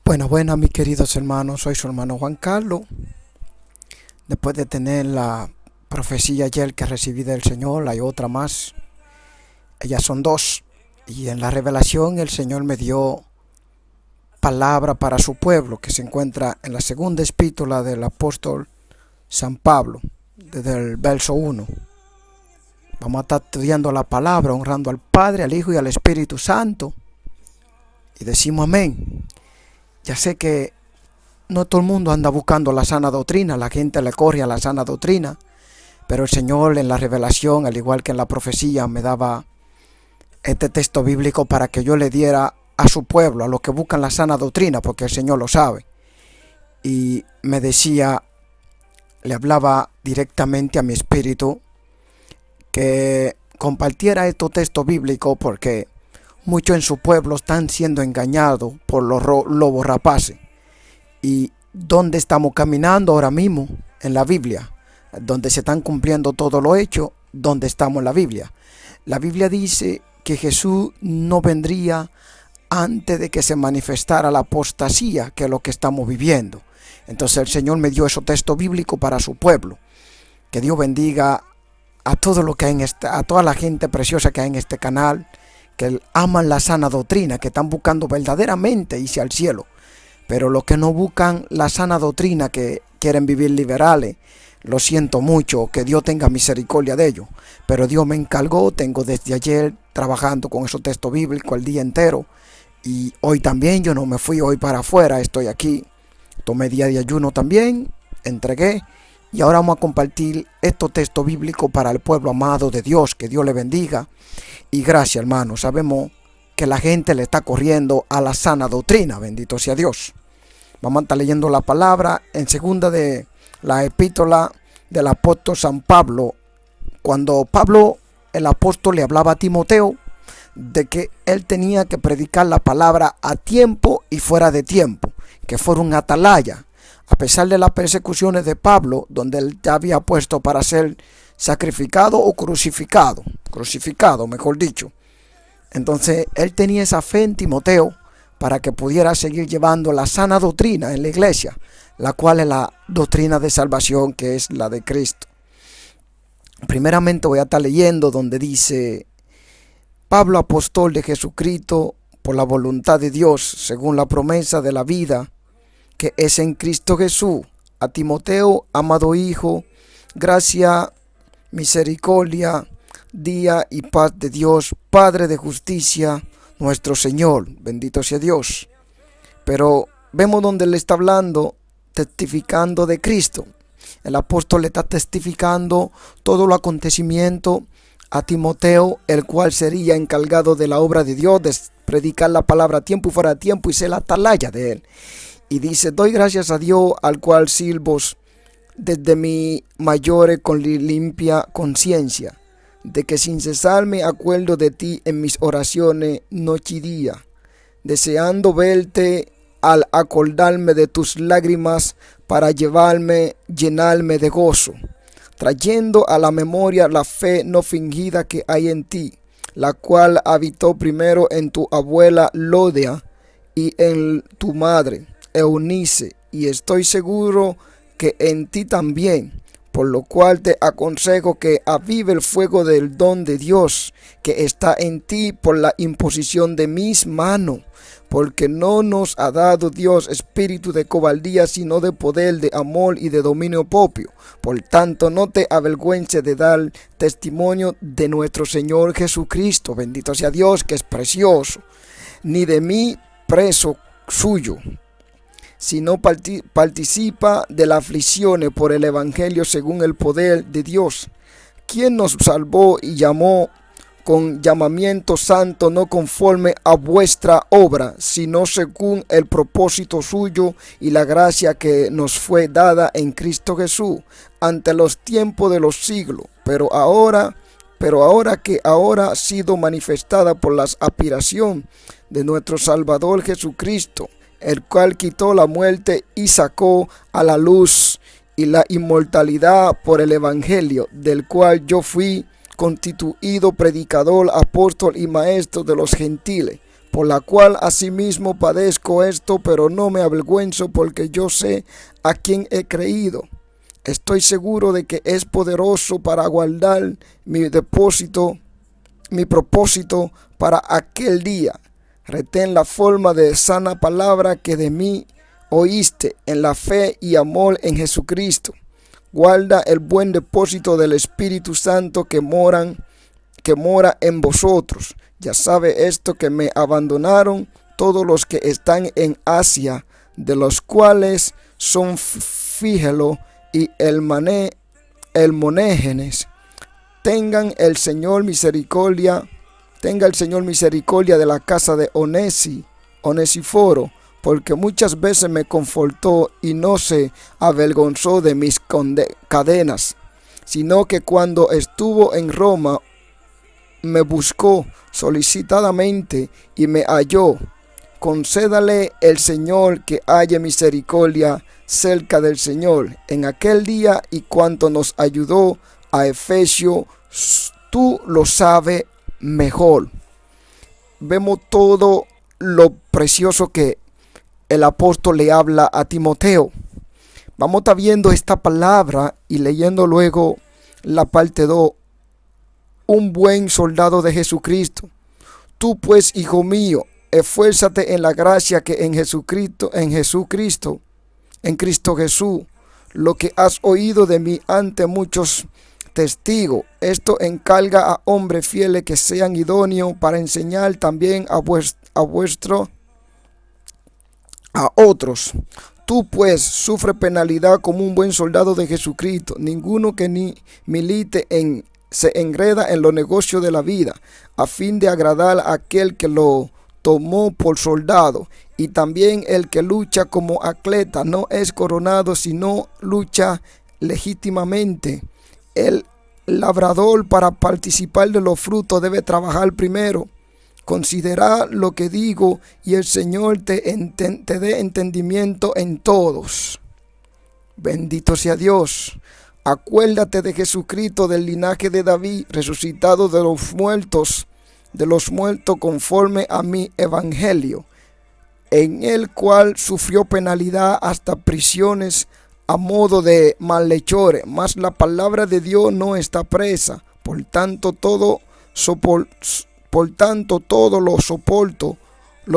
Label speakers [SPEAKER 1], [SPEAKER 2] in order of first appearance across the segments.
[SPEAKER 1] Buenas, mis queridos hermanos, soy su hermano Juan Carlos. Después de tener la profecía ayer que recibí del Señor, hay otra más. Ellas son dos. Y en la revelación el Señor me dio palabra para su pueblo, que se encuentra en la segunda epístola del apóstol San Pablo, desde el verso 1. Vamos a estar estudiando la palabra, honrando al Padre, al Hijo y al Espíritu Santo. Y decimos amén. Ya sé que no todo el mundo anda buscando la sana doctrina, la gente le corre a la sana doctrina, pero el Señor en la revelación, al igual que en la profecía, me daba este texto bíblico para que yo le diera a su pueblo, a los que buscan la sana doctrina, porque el Señor lo sabe. Y me decía, le hablaba directamente a mi espíritu, que compartiera estos textos bíblicos porque muchos en su pueblo están siendo engañados por los lobos rapaces. ¿Y dónde estamos caminando ahora mismo? En la Biblia, donde se están cumpliendo todo lo hecho, donde estamos en la Biblia. La Biblia dice que Jesús no vendría antes de que se manifestara la apostasía, que es lo que estamos viviendo. Entonces el Señor me dio esos textos bíblicos para su pueblo. Que Dios bendiga a todo lo que hay a toda la gente preciosa que hay en este canal, que aman la sana doctrina, que están buscando verdaderamente irse al cielo. Pero los que no buscan la sana doctrina, que quieren vivir liberales, lo siento mucho, que Dios tenga misericordia de ellos. Pero Dios me encargó, tengo desde ayer trabajando con esos textos bíblicos el día entero. Y hoy también yo no me fui hoy para afuera, estoy aquí. Tomé día de ayuno también, entregué. Y ahora vamos a compartir estos textos bíblicos para el pueblo amado de Dios. Que Dios le bendiga. Y gracias, hermanos. Sabemos que la gente le está corriendo a la sana doctrina. Bendito sea Dios. Vamos a estar leyendo la palabra en segunda de la epístola del apóstol San Pablo. Cuando Pablo, el apóstol, le hablaba a Timoteo de que él tenía que predicar la palabra a tiempo y fuera de tiempo, que fuera un atalaya. A pesar de las persecuciones de Pablo, donde él ya había puesto para ser sacrificado o crucificado, mejor dicho. Entonces él tenía esa fe en Timoteo para que pudiera seguir llevando la sana doctrina en la iglesia, la cual es la doctrina de salvación, que es la de Cristo. Primeramente voy a estar leyendo donde dice: Pablo, apóstol de Jesucristo, por la voluntad de Dios, según la promesa de la vida que es en Cristo Jesús, a Timoteo, amado hijo, gracia, misericordia, día y paz de Dios, Padre de justicia, nuestro Señor. Bendito sea Dios. Pero vemos donde él está hablando, testificando de Cristo. El apóstol le está testificando todo los acontecimientos a Timoteo, el cual sería encargado de la obra de Dios, de predicar la palabra a tiempo y fuera de tiempo, y ser la atalaya de él. Y dice: doy gracias a Dios, al cual sirvo desde mi mayores con limpia conciencia, de que sin cesar me acuerdo de ti en mis oraciones noche y día, deseando verte al acordarme de tus lágrimas para llenarme de gozo, trayendo a la memoria la fe no fingida que hay en ti, la cual habitó primero en tu abuela Lodia y en tu madre Eunice, y estoy seguro que en ti también, por lo cual te aconsejo que avive el fuego del don de Dios que está en ti por la imposición de mis manos, porque no nos ha dado Dios espíritu de cobardía, sino de poder, de amor y de dominio propio. Por tanto, no te avergüences de dar testimonio de nuestro Señor Jesucristo, bendito sea Dios, que es precioso, ni de mí preso suyo, sino participa de las aflicciones por el Evangelio según el poder de Dios, quien nos salvó y llamó con llamamiento santo, no conforme a vuestra obra, sino según el propósito suyo y la gracia que nos fue dada en Cristo Jesús ante los tiempos de los siglos, pero ahora que ha sido manifestada por la aspiración de nuestro Salvador Jesucristo, el cual quitó la muerte y sacó a la luz y la inmortalidad por el Evangelio, del cual yo fui constituido predicador, apóstol y maestro de los gentiles, por la cual asimismo padezco esto, pero no me avergüenzo, porque yo sé a quién he creído. Estoy seguro de que es poderoso para guardar mi propósito para aquel día. Retén la forma de sana palabra que de mí oíste en la fe y amor en Jesucristo. Guarda el buen depósito del Espíritu Santo que mora en vosotros. Ya sabe esto, que me abandonaron todos los que están en Asia, de los cuales son Fígelo y Hermógenes. Tenga el Señor misericordia de la casa de Onesíforo, porque muchas veces me confortó y no se avergonzó de mis cadenas, sino que cuando estuvo en Roma me buscó solicitadamente y me halló. Concédale el Señor que haya misericordia cerca del Señor en aquel día, y cuanto nos ayudó a Efesios, tú lo sabes mejor. Vemos todo lo precioso que el apóstol le habla a Timoteo. Vamos a estar viendo esta palabra y leyendo luego la parte 2. Un buen soldado de Jesucristo. Tú pues, hijo mío, esfuérzate en la gracia que en Cristo Jesús, lo que has oído de mí ante muchos testigos. Esto encarga a hombres fieles que sean idóneos para enseñar también a otros. Tú pues sufre penalidad como un buen soldado de Jesucristo. Ninguno que ni milite se enreda en los negocios de la vida, a fin de agradar a aquel que lo tomó por soldado. Y también el que lucha como atleta no es coronado, sino lucha legítimamente. El labrador, para participar de los frutos, debe trabajar primero. Considera lo que digo, y el Señor te dé entendimiento en todos. Bendito sea Dios. Acuérdate de Jesucristo, del linaje de David, resucitado de los muertos conforme a mi evangelio, en el cual sufrió penalidad hasta prisiones a modo de malhechores, mas la palabra de Dios no está presa. Por tanto todo lo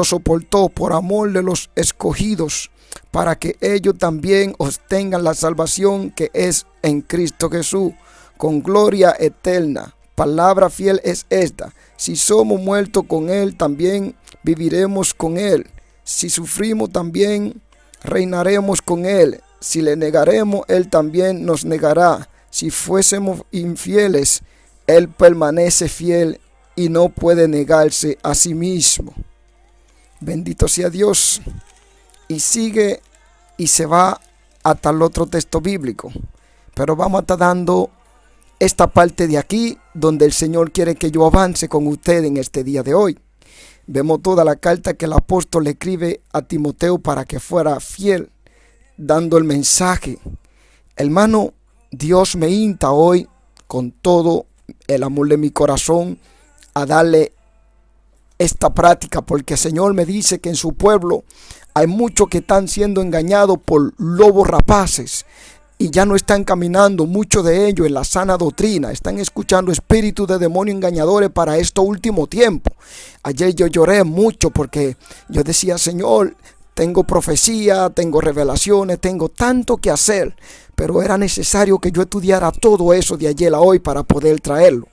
[SPEAKER 1] soportó por amor de los escogidos, para que ellos también obtengan la salvación que es en Cristo Jesús, con gloria eterna. Palabra fiel es esta: si somos muertos con Él, también viviremos con Él. Si sufrimos, también reinaremos con Él. Si le negaremos, Él también nos negará. Si fuésemos infieles, Él permanece fiel y no puede negarse a sí mismo. Bendito sea Dios. Y sigue y se va hasta el otro texto bíblico. Pero vamos a estar dando esta parte de aquí, donde el Señor quiere que yo avance con usted en este día de hoy. Vemos toda la carta que el apóstol le escribe a Timoteo para que fuera fiel, dando el mensaje. Hermano, Dios me insta hoy con todo el amor de mi corazón a darle esta práctica, porque el Señor me dice que en su pueblo hay muchos que están siendo engañados por lobos rapaces y ya no están caminando, muchos de ellos, en la sana doctrina. Están escuchando espíritus de demonios engañadores para este último tiempo. Ayer yo lloré mucho porque yo decía: Señor, tengo profecía, tengo revelaciones, tengo tanto que hacer, pero era necesario que yo estudiara todo eso de ayer a hoy para poder traerlo.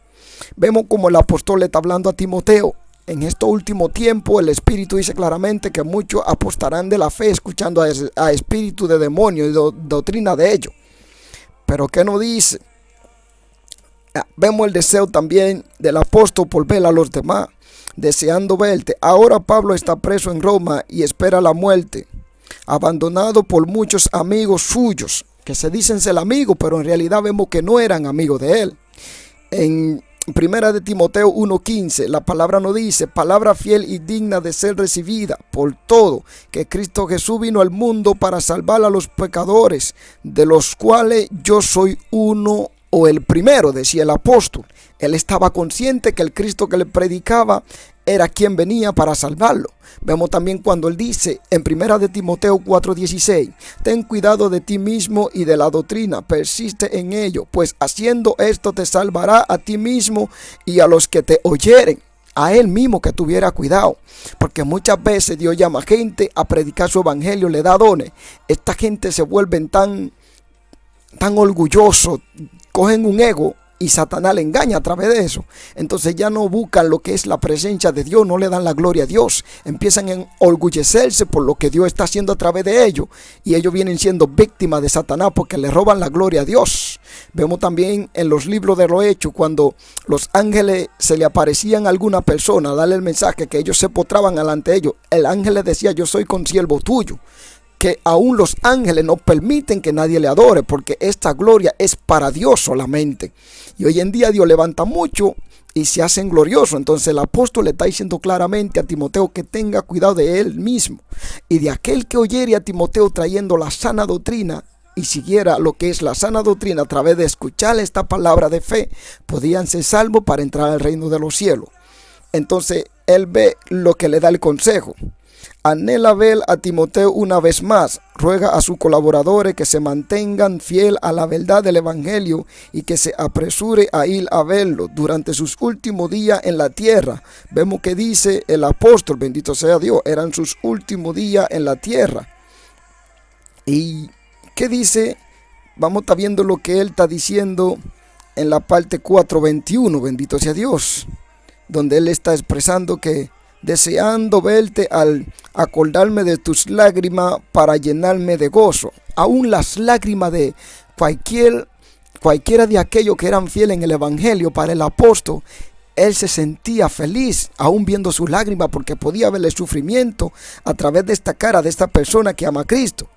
[SPEAKER 1] Vemos como el apóstol le está hablando a Timoteo. En este último tiempo el Espíritu dice claramente que muchos apostarán de la fe escuchando a espíritu de demonios y doctrina de ellos. Pero ¿qué nos dice? Vemos el deseo también del apóstol por ver a los demás, deseando verte. Ahora Pablo está preso en Roma y espera la muerte, abandonado por muchos amigos suyos, que se dicen ser amigos, pero en realidad vemos que no eran amigos de él. En Primera de Timoteo 1:15, la palabra nos dice: palabra fiel y digna de ser recibida por todo, que Cristo Jesús vino al mundo para salvar a los pecadores, de los cuales yo soy uno o el primero, decía el apóstol. Él estaba consciente que el Cristo que le predicaba era quien venía para salvarlo. Vemos también cuando él dice en 1 de Timoteo 4:16, ten cuidado de ti mismo y de la doctrina, persiste en ello, pues haciendo esto te salvará a ti mismo y a los que te oyeren. A él mismo que tuviera cuidado, porque muchas veces Dios llama a gente a predicar su evangelio, le da dones. Esta gente se vuelven tan orgullosos, cogen un ego y Satanás le engaña a través de eso. Entonces ya no buscan lo que es la presencia de Dios, no le dan la gloria a Dios. Empiezan a enorgullecerse por lo que Dios está haciendo a través de ellos. Y ellos vienen siendo víctimas de Satanás porque le roban la gloria a Dios. Vemos también en los libros de los Hechos cuando los ángeles se le aparecían a alguna persona, darle el mensaje que ellos se postraban delante de ellos. El ángel les decía, yo soy consiervo tuyo. Que aún los ángeles no permiten que nadie le adore, porque esta gloria es para Dios solamente. Y hoy en día Dios levanta mucho y se hacen gloriosos. Entonces el apóstol le está diciendo claramente a Timoteo que tenga cuidado de él mismo y de aquel que oyere a Timoteo trayendo la sana doctrina y siguiera lo que es la sana doctrina a través de escuchar esta palabra de fe, podían ser salvos para entrar al reino de los cielos. Entonces él ve lo que le da el consejo. Anhela ver a Timoteo una vez más, ruega a sus colaboradores que se mantengan fiel a la verdad del evangelio y que se apresure a ir a verlo durante sus últimos días en la tierra. Vemos que dice el apóstol, bendito sea Dios, eran sus últimos días en la tierra. ¿Y qué dice? Vamos a estar viendo lo que él está diciendo en la parte 4:21, bendito sea Dios, donde él está expresando que deseando verte al acordarme de tus lágrimas para llenarme de gozo. Aún las lágrimas de cualquiera de aquellos que eran fieles en el evangelio, para el apóstol, él se sentía feliz, aún viendo sus lágrimas, porque podía ver el sufrimiento a través de esta cara de esta persona que ama a Cristo.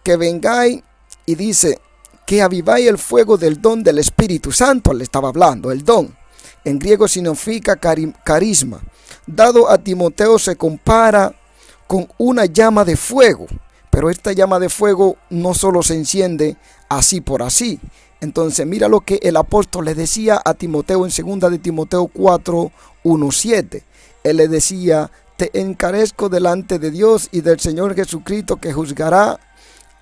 [SPEAKER 1] Que vengáis, y dice, que aviváis el fuego del don del Espíritu Santo. Le estaba hablando, el don. En griego significa carisma. Dado a Timoteo se compara con una llama de fuego, pero esta llama de fuego no solo se enciende así por así. Entonces mira lo que el apóstol le decía a Timoteo en 2 de Timoteo 4:1-7. Él le decía, te encarezco delante de Dios y del Señor Jesucristo, que juzgará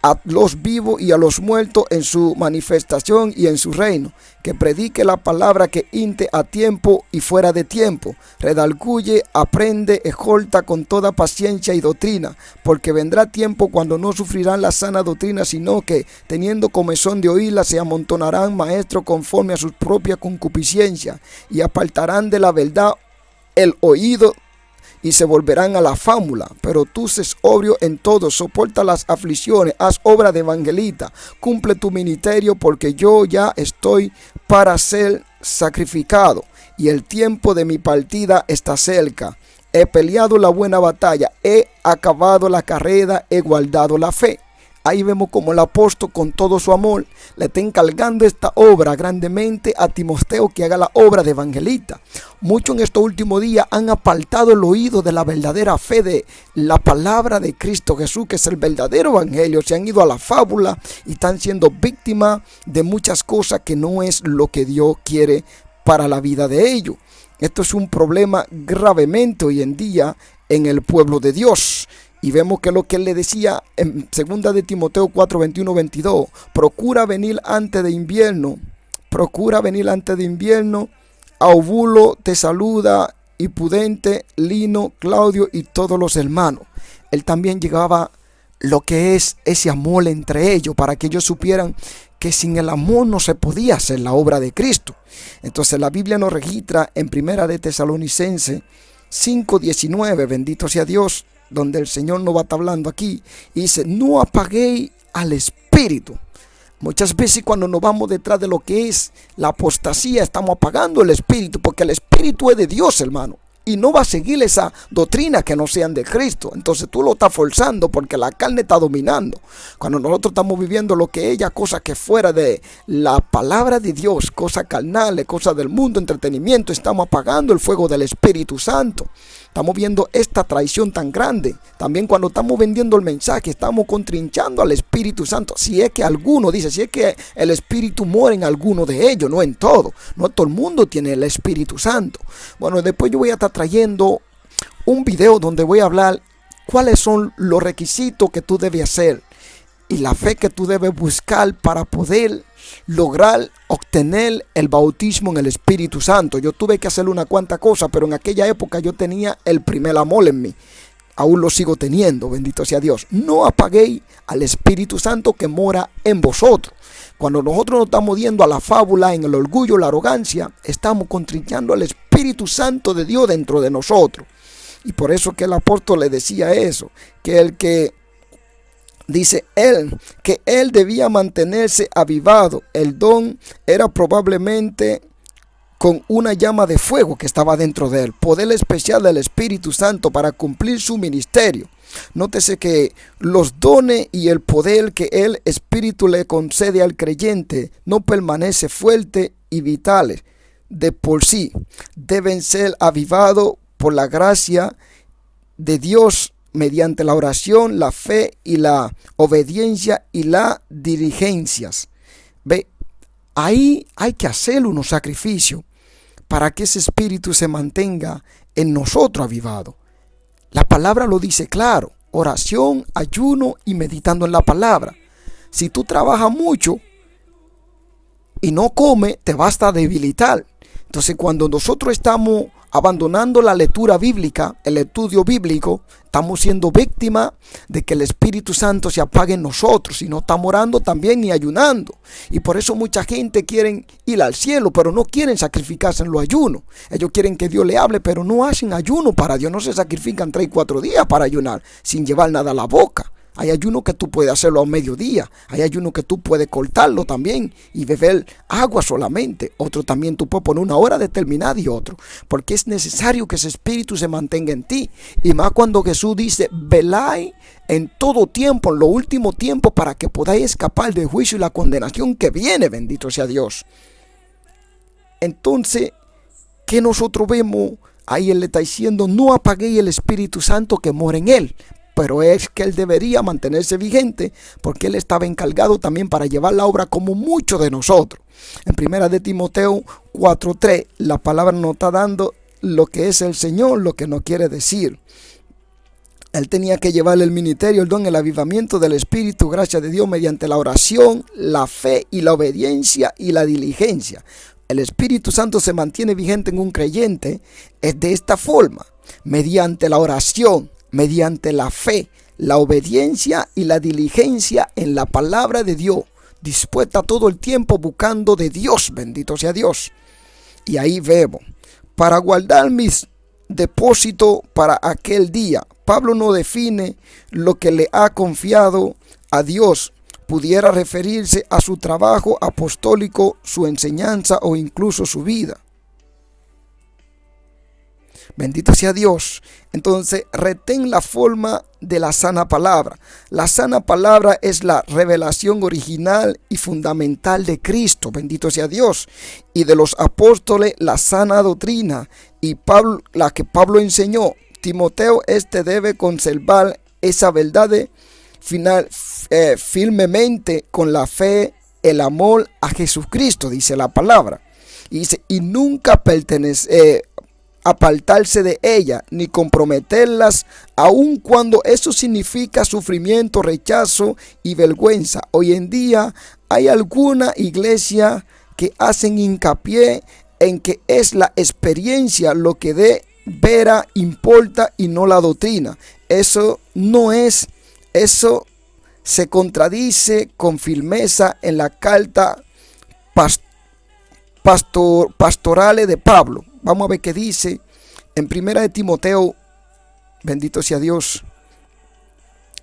[SPEAKER 1] a los vivos y a los muertos en su manifestación y en su reino, que predique la palabra, que inte a tiempo y fuera de tiempo, redarguye, aprende, exhorta con toda paciencia y doctrina, porque vendrá tiempo cuando no sufrirán la sana doctrina, sino que, teniendo comezón de oírla, se amontonarán maestros conforme a sus propias concupiscencias, y apartarán de la verdad el oído y se volverán a la fábula. Pero tú sé sobrio en todo, soporta las aflicciones, haz obra de evangelista, cumple tu ministerio, porque yo ya estoy para ser sacrificado y el tiempo de mi partida está cerca. He peleado la buena batalla, he acabado la carrera, he guardado la fe. Ahí vemos como el apóstol, con todo su amor, le está encargando esta obra grandemente a Timoteo, que haga la obra de evangelista. Muchos en estos últimos días han apartado el oído de la verdadera fe, de la palabra de Cristo Jesús, que es el verdadero evangelio. Se han ido a la fábula y están siendo víctimas de muchas cosas que no es lo que Dios quiere para la vida de ellos. Esto es un problema gravemente hoy en día en el pueblo de Dios. Y vemos que lo que él le decía en 2 de Timoteo 4:21-22, procura venir antes de invierno, Aubulo te saluda, y Pudente, Lino, Claudio y todos los hermanos. Él también llegaba lo que es ese amor entre ellos, para que ellos supieran que sin el amor no se podía hacer la obra de Cristo. Entonces la Biblia nos registra en 1 de Tesalonicenses 5:19, bendito sea Dios, donde el Señor nos va a estar hablando aquí, y dice, no apaguéis al Espíritu. Muchas veces cuando nos vamos detrás de lo que es la apostasía, estamos apagando el Espíritu, porque el Espíritu es de Dios, hermano. y no va a seguir esa doctrina que no sean de Cristo. Entonces tú lo estás forzando porque la carne está dominando. Cuando nosotros estamos viviendo lo que ella, cosas que fuera de la palabra de Dios, cosas carnales, cosas del mundo, entretenimiento, estamos apagando el fuego del Espíritu Santo. Estamos viendo esta traición tan grande. También cuando estamos vendiendo el mensaje, estamos contrinchando al Espíritu Santo. Si es que alguno dice, si es que el Espíritu muere en alguno de ellos, no en todo. No todo el mundo tiene el Espíritu Santo. Bueno, después yo voy a estar trayendo un video donde voy a hablar cuáles son los requisitos que tú debes hacer y la fe que tú debes buscar para poder lograr obtener el bautismo en el Espíritu Santo. Yo tuve que hacer una cuanta cosa, pero en aquella época yo tenía el primer amor en mí. Aún lo sigo teniendo, bendito sea Dios. No apaguéis al Espíritu Santo que mora en vosotros. Cuando nosotros nos estamos yendo a la fábula, en el orgullo, la arrogancia, estamos contrinchando al Espíritu Santo de Dios dentro de nosotros. Y por eso que el apóstol le decía eso, que el que dice él, que él debía mantenerse avivado. El don era probablemente con una llama de fuego que estaba dentro de él, poder especial del Espíritu Santo para cumplir su ministerio. Nótese que los dones y el poder que el Espíritu le concede al creyente no permanece fuerte y vitales de por sí. Deben ser avivados por la gracia de Dios mediante la oración, la fe y la obediencia y las diligencias. Ve, ahí hay que hacer unos sacrificios para que ese espíritu se mantenga en nosotros avivado. La palabra lo dice claro: oración, ayuno y meditando en la palabra. Si tú trabajas mucho y no comes, te vas a debilitar. Entonces, cuando nosotros estamos abandonando la lectura bíblica, el estudio bíblico, estamos siendo víctimas de que el Espíritu Santo se apague en nosotros, y no estamos orando también ni ayunando. Y por eso mucha gente quiere ir al cielo, pero no quieren sacrificarse en los ayunos. Ellos quieren que Dios le hable, pero no hacen ayuno para Dios. No se sacrifican 3 y 4 días para ayunar sin llevar nada a la boca. Hay ayuno que tú puedes hacerlo a mediodía. Hay ayuno que tú puedes cortarlo también y beber agua solamente. Otro también tú puedes poner una hora determinada y otro. Porque es necesario que ese espíritu se mantenga en ti. Y más cuando Jesús dice: velad en todo tiempo, en lo último tiempo, para que podáis escapar del juicio y la condenación que viene. Bendito sea Dios. Entonces, ¿qué nosotros vemos? Ahí él le está diciendo: no apaguéis el Espíritu Santo que mora en él. Pero es que él debería mantenerse vigente, porque él estaba encargado también para llevar la obra como muchos de nosotros. En 1 de Timoteo 4:3, la palabra nos está dando lo que es el Señor, lo que nos quiere decir. Él tenía que llevar el ministerio, el don, el avivamiento del Espíritu, gracia de Dios, mediante la oración, la fe y la obediencia y la diligencia. El Espíritu Santo se mantiene vigente en un creyente es de esta forma: mediante la oración, mediante la fe, la obediencia y la diligencia en la palabra de Dios, dispuesta todo el tiempo buscando de Dios, bendito sea Dios. Y ahí vemos: para guardar mis depósitos para aquel día. Pablo no define lo que le ha confiado a Dios. Pudiera referirse a su trabajo apostólico, su enseñanza o incluso su vida. Bendito sea Dios. Entonces, retén la forma de la sana palabra. La sana palabra es la revelación original y fundamental de Cristo. Bendito sea Dios. Y de los apóstoles, la sana doctrina. Y Pablo, la que Pablo enseñó. Timoteo, debe conservar esa verdad firmemente con la fe, el amor a Jesucristo, dice la palabra. Y dice: y nunca apartarse de ella, ni comprometerlas, aun cuando eso significa sufrimiento, rechazo y vergüenza. Hoy en día hay alguna iglesia que hacen hincapié en que es la experiencia lo que de veras importa y no la doctrina. Eso no es, eso se contradice con firmeza en la carta pastorales de Pablo. Vamos a ver qué dice en 1 de Timoteo, bendito sea Dios,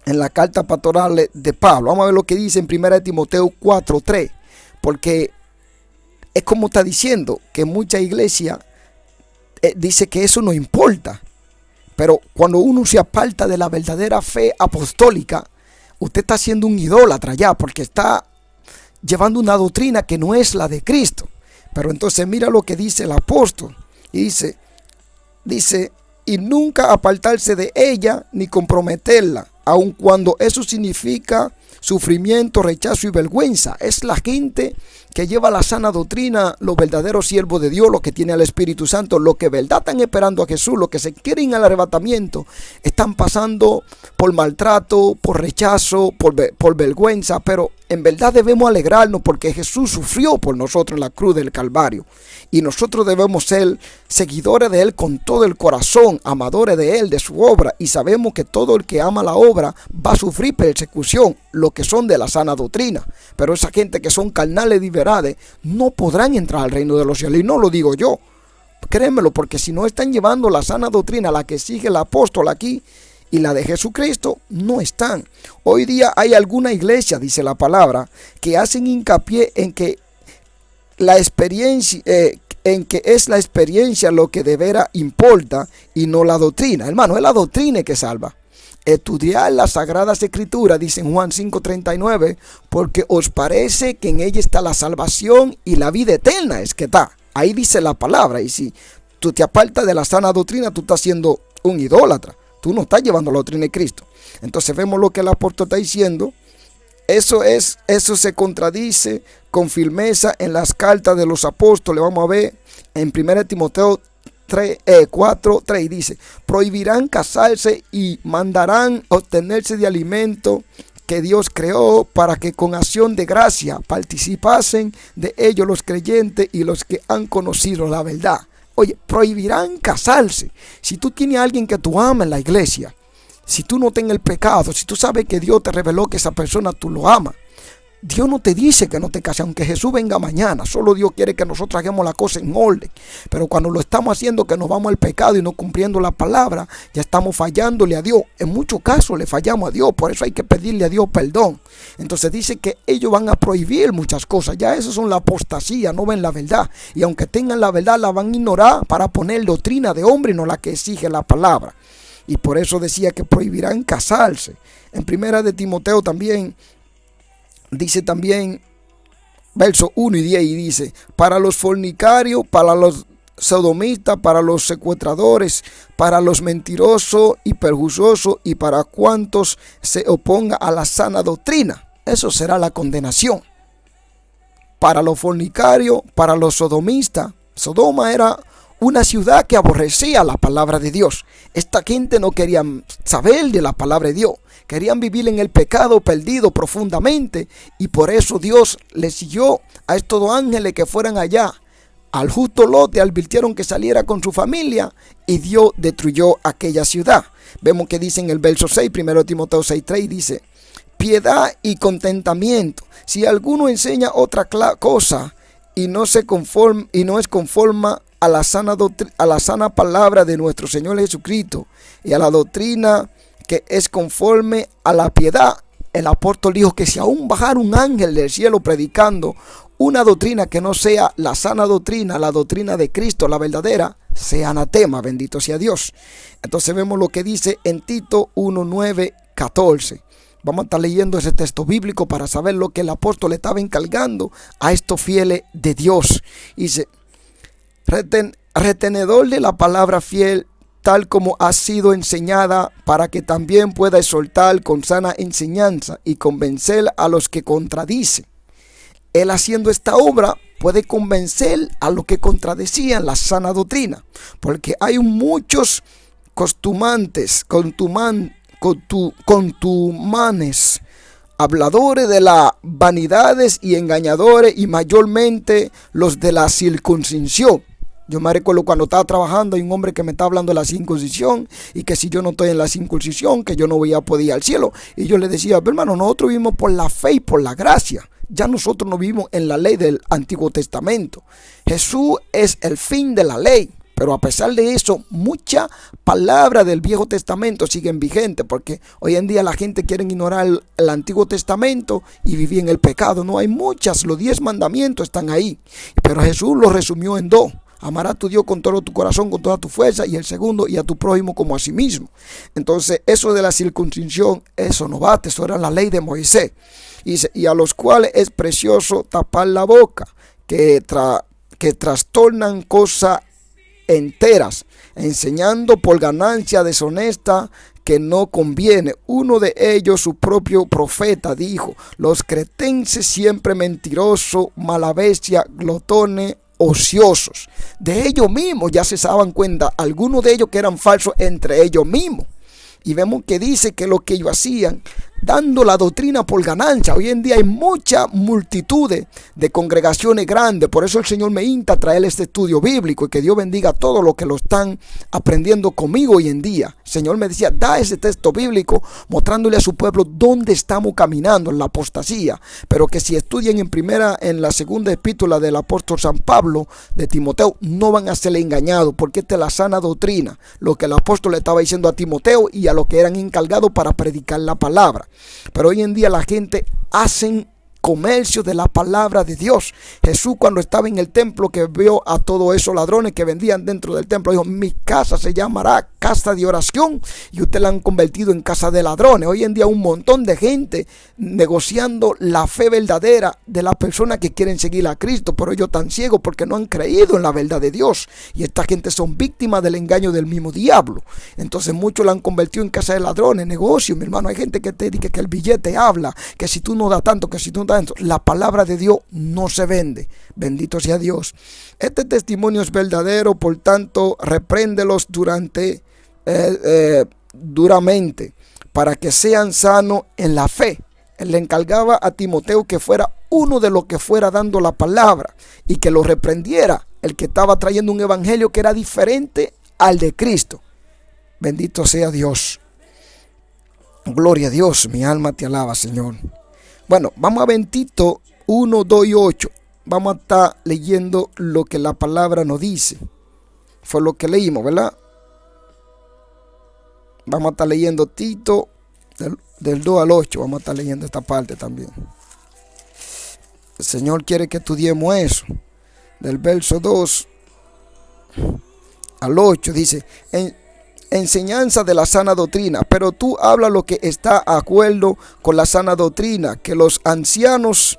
[SPEAKER 1] en la carta pastoral de Pablo. Vamos a ver lo que dice en 1 de Timoteo 4:3, porque es como está diciendo que muchas iglesias dice que eso no importa. Pero cuando uno se aparta de la verdadera fe apostólica, usted está siendo un idólatra ya, porque está llevando una doctrina que no es la de Cristo. Pero entonces mira lo que dice el apóstol. Y dice, y nunca apartarse de ella ni comprometerla, aun cuando eso significa sufrimiento, rechazo y vergüenza. Es la gente que lleva la sana doctrina, los verdaderos siervos de Dios, los que tienen al Espíritu Santo, los que verdad están esperando a Jesús, los que se quieren al arrebatamiento, están pasando por maltrato, por rechazo, por vergüenza, pero en verdad debemos alegrarnos porque Jesús sufrió por nosotros en la cruz del Calvario. Y nosotros debemos ser seguidores de Él con todo el corazón, amadores de Él, de su obra. Y sabemos que todo el que ama la obra va a sufrir persecución, los que son de la sana doctrina. Pero esa gente que son carnales liberales no podrán entrar al reino de los cielos. Y no lo digo yo, créemelo, porque si no están llevando la sana doctrina, la que sigue el apóstol aquí, y la de Jesucristo, no están. Hoy día hay alguna iglesia, dice la palabra, que hacen hincapié en que la experiencia, es la experiencia lo que de veras importa y no la doctrina. Hermano, es la doctrina que salva. Estudiar las sagradas escrituras, dice en Juan 5:39, porque os parece que en ella está la salvación y la vida eterna es que está. Ahí dice la palabra. Y si tú te apartas de la sana doctrina, tú estás siendo un idólatra. Tú no estás llevando la doctrina de Cristo. Entonces vemos lo que el apóstol está diciendo. Eso se contradice con firmeza en las cartas de los apóstoles. Vamos a ver en 1 Timoteo 4:3 dice: prohibirán casarse y mandarán obtenerse de alimento que Dios creó para que con acción de gracia participasen de ellos los creyentes y los que han conocido la verdad. Oye, prohibirán casarse. Si tú tienes a alguien que tú amas en la iglesia, si tú no tienes el pecado, si tú sabes que Dios te reveló que esa persona tú lo amas, Dios no te dice que no te cases, aunque Jesús venga mañana. Solo Dios quiere que nosotros hagamos la cosa en orden. Pero cuando lo estamos haciendo, que nos vamos al pecado y no cumpliendo la palabra, ya estamos fallándole a Dios. En muchos casos le fallamos a Dios, por eso hay que pedirle a Dios perdón. Entonces dice que ellos van a prohibir muchas cosas. Ya eso son la apostasía, no ven la verdad. Y aunque tengan la verdad, la van a ignorar para poner doctrina de hombre y no la que exige la palabra. Y por eso decía que prohibirán casarse. En 1 Timoteo también dice también, verso 1 y 10, y dice: para los fornicarios, para los sodomistas, para los secuestradores, para los mentirosos y perjuiciosos, y para cuantos se oponga a la sana doctrina. Eso será la condenación. Para los fornicarios, para los sodomistas. Sodoma era una ciudad que aborrecía la palabra de Dios. Esta gente no quería saber de la palabra de Dios. Querían vivir en el pecado perdido profundamente. Y por eso Dios les siguió a estos dos ángeles que fueran allá. Al justo Lot le advirtieron que saliera con su familia. Y Dios destruyó aquella ciudad. Vemos que dice en el verso 6, 1 Timoteo 6:3, dice: piedad y contentamiento. Si alguno enseña otra cosa y no es conforme a la sana palabra de nuestro Señor Jesucristo y a la doctrina que es conforme a la piedad, el apóstol dijo que si aún bajara un ángel del cielo predicando una doctrina que no sea la sana doctrina, la doctrina de Cristo, la verdadera, sea anatema, bendito sea Dios. Entonces vemos lo que dice en Tito 1:9-14. Vamos a estar leyendo ese texto bíblico para saber lo que el apóstol le estaba encargando a estos fieles de Dios. Dice: retenedor de la palabra fiel, tal como ha sido enseñada, para que también pueda exhortar con sana enseñanza y convencer a los que contradicen. Él, haciendo esta obra, puede convencer a los que contradecían la sana doctrina, porque hay muchos contumanes, habladores de las vanidades y engañadores, y mayormente los de la circuncisión. Yo me recuerdo cuando estaba trabajando, hay un hombre que me está hablando de la circuncisión y que si yo no estoy en la circuncisión, que yo no voy a poder ir al cielo. Y yo le decía: hermano, nosotros vivimos por la fe y por la gracia. Ya nosotros no vivimos en la ley del Antiguo Testamento. Jesús es el fin de la ley. Pero a pesar de eso, muchas palabras del Viejo Testamento siguen vigentes, porque hoy en día la gente quiere ignorar el Antiguo Testamento y vivir en el pecado. No hay muchas, los 10 mandamientos están ahí, pero Jesús los resumió en 2. amarás a tu Dios con todo tu corazón, con toda tu fuerza, y el segundo, y a tu prójimo como a sí mismo. Entonces, eso de la circuncisión, eso no bate, eso era la ley de Moisés. Y a los cuales es precioso tapar la boca, que trastornan cosas enteras, enseñando por ganancia deshonesta que no conviene. Uno de ellos, su propio profeta, dijo: los cretenses siempre mentirosos, malabestia, glotones, ociosos. De ellos mismos ya se daban cuenta, algunos de ellos que eran falsos entre ellos mismos. Y vemos que dice que lo que ellos hacían, dando la doctrina por ganancia. Hoy en día hay muchas multitudes de congregaciones grandes. Por eso el Señor me insta a traer este estudio bíblico, y que Dios bendiga a todos los que lo están aprendiendo conmigo hoy en día. El Señor me decía: da ese texto bíblico mostrándole a su pueblo dónde estamos caminando en la apostasía. Pero que si estudian en la segunda epístola del apóstol San Pablo de Timoteo, no van a ser engañados, porque esta es la sana doctrina, lo que el apóstol le estaba diciendo a Timoteo y a los que eran encargados para predicar la palabra. Pero hoy en día la gente hacen comercio de la palabra de Dios. Jesús, cuando estaba en el templo, que vio a todos esos ladrones que vendían dentro del templo, dijo: mi casa se llamará casa de oración, y ustedes la han convertido en casa de ladrones. Hoy en día un montón de gente negociando la fe verdadera de las personas que quieren seguir a Cristo, pero ellos están ciegos porque no han creído en la verdad de Dios, y esta gente son víctimas del engaño del mismo diablo. Entonces muchos la han convertido en casa de ladrones, negocio. Mi hermano, hay gente que te dice que el billete habla, que si tú no das tanto, que si tú no das tanto. La palabra de Dios no se vende. Bendito sea Dios. Este testimonio es verdadero, por tanto repréndelos duramente, para que sean sanos en la fe. Él le encargaba a Timoteo que fuera uno de los que fuera dando la palabra, y que lo reprendiera el que estaba trayendo un evangelio que era diferente al de Cristo. Bendito sea Dios. Gloria a Dios, mi alma te alaba, Señor. Bueno, vamos a ver Tito 1, 2 y 8. Vamos a estar leyendo lo que la palabra nos dice. Fue lo que leímos, ¿verdad? Vamos a estar leyendo Tito del 2 al 8. Vamos a estar leyendo esta parte también. El Señor quiere que estudiemos eso. Del verso 2 al 8 dice: enseñanza de la sana doctrina, pero tú habla lo que está de acuerdo con la sana doctrina, que los ancianos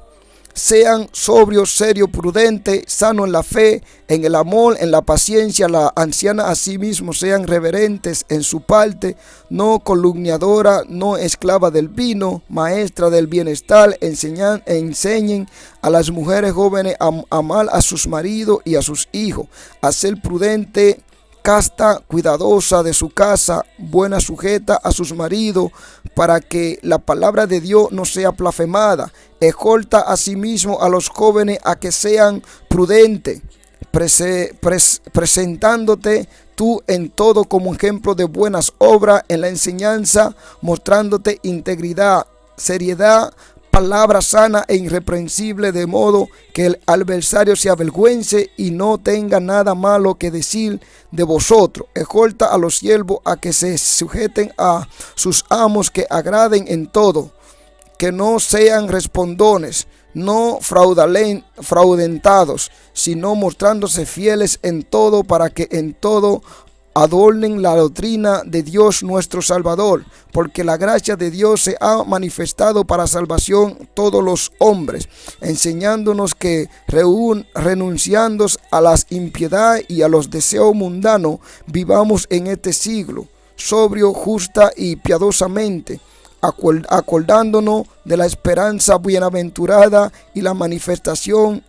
[SPEAKER 1] sean sobrios, serios, prudentes, sanos en la fe, en el amor, en la paciencia. La anciana asimismo sean reverentes en su parte, no calumniadora, no esclava del vino, maestra del bienestar. Enseñen a las mujeres jóvenes a amar a sus maridos y a sus hijos, a ser prudente, casta, cuidadosa de su casa, buena, sujeta a sus maridos, para que la palabra de Dios no sea blasfemada. Exhorta asimismo a los jóvenes a que sean prudentes, presentándote tú en todo como ejemplo de buenas obras, en la enseñanza, mostrándote integridad, seriedad, palabra sana e irreprensible, de modo que el adversario se avergüence y no tenga nada malo que decir de vosotros. Exhorta a los siervos a que se sujeten a sus amos, que agraden en todo, que no sean respondones, no fraudentados, sino mostrándose fieles en todo, para que en todo adornen la doctrina de Dios nuestro Salvador, porque la gracia de Dios se ha manifestado para salvación todos los hombres, enseñándonos que renunciando a las impiedades y a los deseos mundanos, vivamos en este siglo sobrio, justa y piadosamente, acordándonos de la esperanza bienaventurada y la manifestación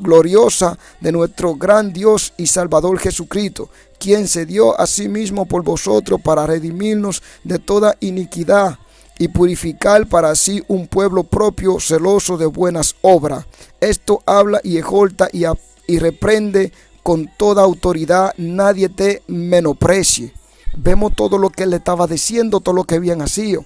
[SPEAKER 1] gloriosa de nuestro gran Dios y Salvador Jesucristo, quien se dio a sí mismo por vosotros para redimirnos de toda iniquidad y purificar para sí un pueblo propio, celoso de buenas obras. Esto habla y exhorta y reprende con toda autoridad. Nadie te menosprecie. Vemos todo lo que él le estaba diciendo, todo lo que habían sido.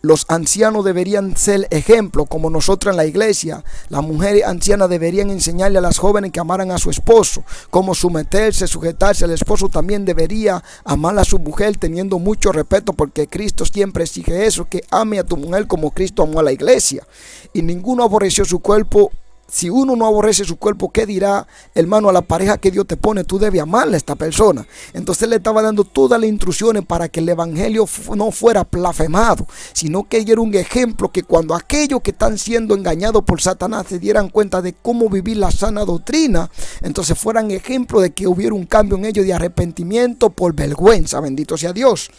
[SPEAKER 1] Los ancianos deberían ser ejemplo, como nosotros en la iglesia. Las mujeres ancianas deberían enseñarle a las jóvenes que amaran a su esposo, cómo someterse, sujetarse. El esposo también debería amar a su mujer teniendo mucho respeto, porque Cristo siempre exige eso, que ame a tu mujer como Cristo amó a la iglesia. Y ninguno aborreció su cuerpo, si uno no aborrece su cuerpo, ¿qué dirá, hermano, a la pareja que Dios te pone? Tú debes amarle a esta persona. Entonces él le estaba dando todas las instrucciones para que el evangelio no fuera blasfemado, sino que era un ejemplo que cuando aquellos que están siendo engañados por Satanás se dieran cuenta de cómo vivir la sana doctrina, entonces fueran ejemplo de que hubiera un cambio en ellos de arrepentimiento por vergüenza. Bendito sea Dios.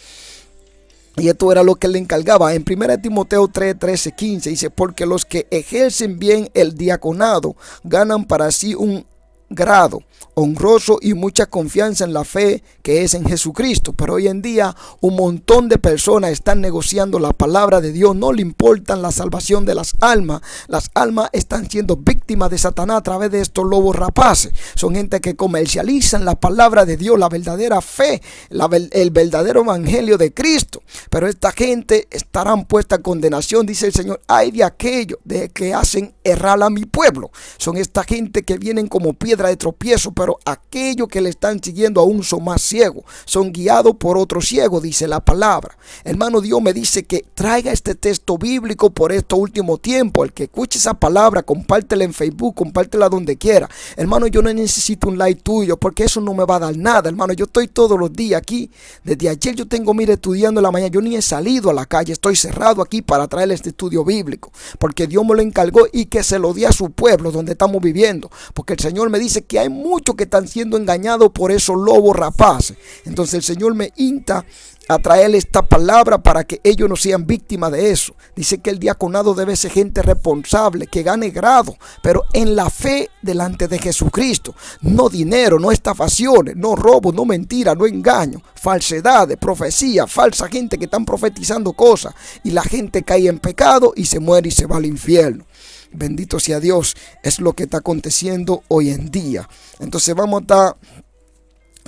[SPEAKER 1] Y esto era lo que él le encargaba. En 1 Timoteo 3, 13, 15 dice: porque los que ejercen bien el diaconado ganan para sí un grado honroso y mucha confianza en la fe que es en Jesucristo. Pero hoy en día un montón de personas están negociando la palabra de Dios, no le importan la salvación de las almas. Las almas están siendo víctimas de Satanás a través de estos lobos rapaces. Son gente que comercializan la palabra de Dios, la verdadera fe, el verdadero evangelio de Cristo. Pero esta gente estarán puesta en condenación, dice el Señor. Ay de aquellos de que hacen errar a mi pueblo. Son esta gente que vienen como piedra de tropiezo, pero aquellos que le están siguiendo aún son más ciegos, son guiados por otro ciego, dice la palabra. Hermano, Dios me dice que traiga este texto bíblico por estos últimos tiempos. El que escuche esa palabra, compártela en Facebook, compártela donde quiera. Hermano, yo no necesito un like tuyo, porque eso no me va a dar nada, hermano. Yo estoy todos los días aquí. Desde ayer yo tengo, mire, estudiando en la mañana. Yo ni he salido a la calle, estoy cerrado aquí para traerle este estudio bíblico, porque Dios me lo encargó y que se lo dé a su pueblo donde estamos viviendo, porque el Señor me dice que hay muchos que están siendo engañados por esos lobos rapaces. Entonces el Señor me insta a traerle esta palabra para que ellos no sean víctimas de eso. Dice que el diaconado debe ser gente responsable, que gane grado, pero en la fe delante de Jesucristo. No dinero, no estafaciones, no robo, no mentira, no engaño, falsedades, profecía, falsa gente que están profetizando cosas y la gente cae en pecado y se muere y se va al infierno. Bendito sea Dios, es lo que está aconteciendo hoy en día. Entonces vamos a estar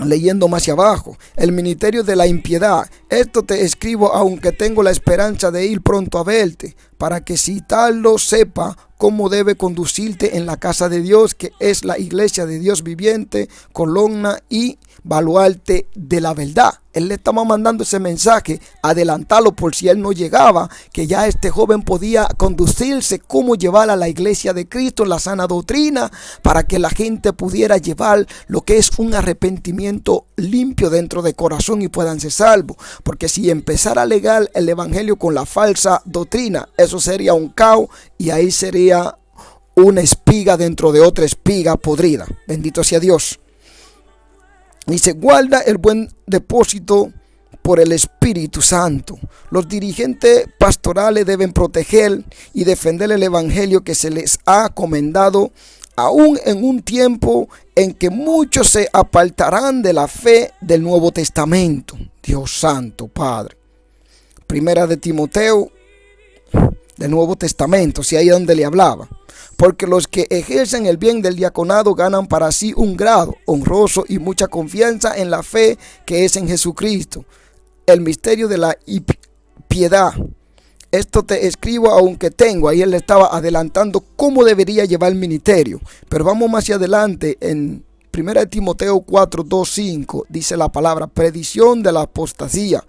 [SPEAKER 1] leyendo más hacia abajo. El ministerio de la impiedad. Esto te escribo aunque tengo la esperanza de ir pronto a verte, para que si tal lo sepa cómo debe conducirte en la casa de Dios, que es la iglesia de Dios viviente, columna y baluarte de la verdad. Él le estaba mandando ese mensaje, adelantarlo por si él no llegaba, que ya este joven podía conducirse, cómo llevar a la iglesia de Cristo en la sana doctrina, para que la gente pudiera llevar lo que es un arrepentimiento limpio dentro de corazón y puedan ser salvos. Porque si empezara a alegar el evangelio con la falsa doctrina, eso sería un caos y ahí sería una espiga dentro de otra espiga podrida. Bendito sea Dios. Dice: guarda el buen depósito por el Espíritu Santo. Los dirigentes pastorales deben proteger y defender el evangelio que se les ha comendado, aún en un tiempo en que muchos se apartarán de la fe del Nuevo Testamento. Dios Santo, Padre. Primera de Timoteo del Nuevo Testamento, si ahí es donde le hablaba. Porque los que ejercen el bien del diaconado ganan para sí un grado honroso y mucha confianza en la fe que es en Jesucristo. El misterio de la piedad. Esto te escribo aunque tengo. Ahí él le estaba adelantando cómo debería llevar el ministerio. Pero vamos más hacia adelante. En 1 Timoteo 4, 2, 5 dice la palabra: predicción de la apostasía.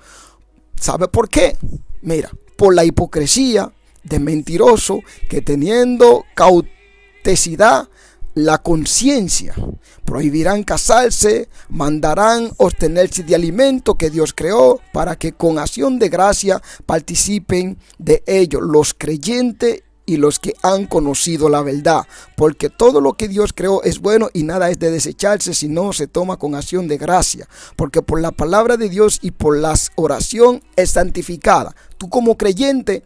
[SPEAKER 1] ¿Sabe por qué? Mira, por la hipocresía de mentiroso que teniendo cauticidad la conciencia, prohibirán casarse, mandarán obtenerse de alimento que Dios creó, para que con acción de gracia participen de ello los creyentes y los que han conocido la verdad, porque todo lo que Dios creó es bueno y nada es de desecharse si no se toma con acción de gracia, porque por la palabra de Dios y por la oración es santificada. Tú como creyente,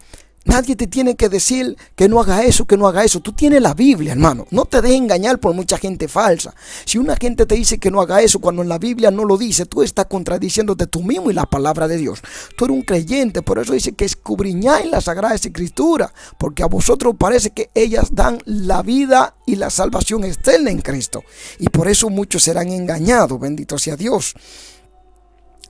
[SPEAKER 1] nadie te tiene que decir que no haga eso, que no haga eso. Tú tienes la Biblia, hermano. No te dejes engañar por mucha gente falsa. Si una gente te dice que no haga eso cuando en la Biblia no lo dice, tú estás contradiciéndote tú mismo y la palabra de Dios. Tú eres un creyente, por eso dice que escudriñáis las sagradas escrituras, porque a vosotros parece que ellas dan la vida y la salvación eterna en Cristo. Y por eso muchos serán engañados. Bendito sea Dios.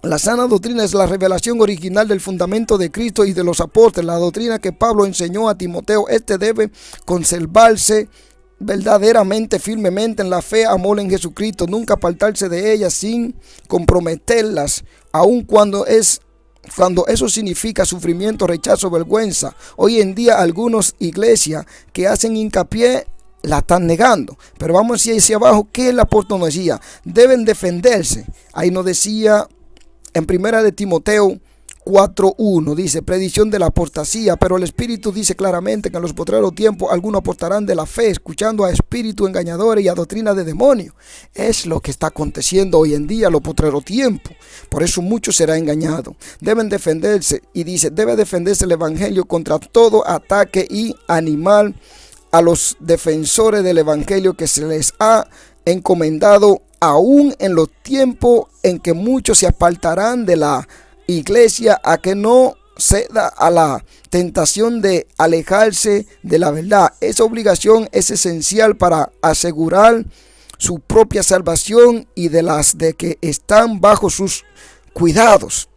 [SPEAKER 1] La sana doctrina es la revelación original del fundamento de Cristo y de los apóstoles. La doctrina que Pablo enseñó a Timoteo, debe conservarse verdaderamente, firmemente en la fe, amor en Jesucristo, nunca apartarse de ella sin comprometerlas, aun cuando eso significa sufrimiento, rechazo, vergüenza. Hoy en día algunas iglesias que hacen hincapié la están negando. Pero vamos hacia abajo, ¿qué el apóstol nos decía? Deben defenderse. Ahí nos decía en primera de Timoteo 4:1, dice, predicción de la apostasía, pero el Espíritu dice claramente que en los postreros tiempos algunos apostarán de la fe, escuchando a espíritus engañadores y a doctrina de demonios. Es lo que está aconteciendo hoy en día, los postreros tiempos. Por eso muchos serán engañados. Deben defenderse, y dice, debe defenderse el Evangelio contra todo ataque y animal a los defensores del Evangelio que se les ha encomendado, aún en los tiempos en que muchos se apartarán de la iglesia, a que no ceda a la tentación de alejarse de la verdad. Esa obligación es esencial para asegurar su propia salvación y de las de que están bajo sus cuidados.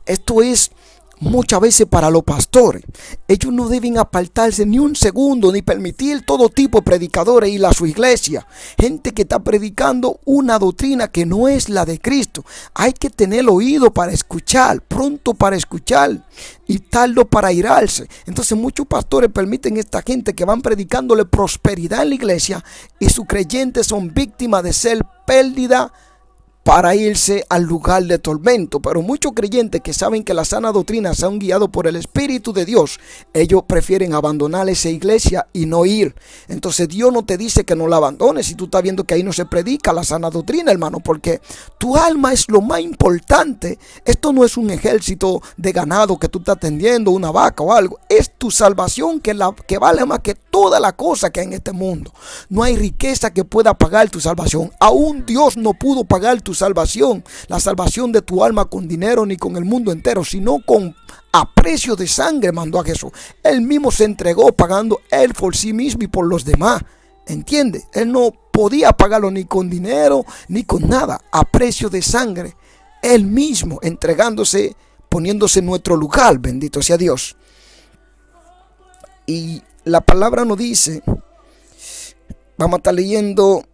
[SPEAKER 1] Esto es muchas veces para los pastores. Ellos no deben apartarse ni un segundo, ni permitir todo tipo de predicadores ir a su iglesia. Gente que está predicando una doctrina que no es la de Cristo. Hay que tener oído para escuchar, pronto para escuchar y tardo para irarse. Entonces muchos pastores permiten a esta gente que van predicándole prosperidad en la iglesia, y sus creyentes son víctimas de ser pérdida para irse al lugar de tormento. Pero muchos creyentes que saben que la sana doctrina son guiados por el Espíritu de Dios, ellos prefieren abandonar esa iglesia y no ir. Entonces Dios no te dice que no la abandones si tú estás viendo que ahí no se predica la sana doctrina, hermano, porque tu alma es lo más importante. Esto no es un ejército de ganado que tú estás atendiendo, una vaca o algo. Es tu salvación que vale más que toda la cosa que hay en este mundo. No hay riqueza que pueda pagar tu salvación. Aún Dios no pudo pagar tu salvación, la salvación de tu alma, con dinero ni con el mundo entero, sino con a precio de sangre mandó a Jesús. Él mismo se entregó pagando él por sí mismo y por los demás. ¿Entiende? Él no podía pagarlo ni con dinero ni con nada, a precio de sangre. Él mismo entregándose, poniéndose en nuestro lugar. Bendito sea Dios. Y la palabra nos dice, vamos a estar leyendo.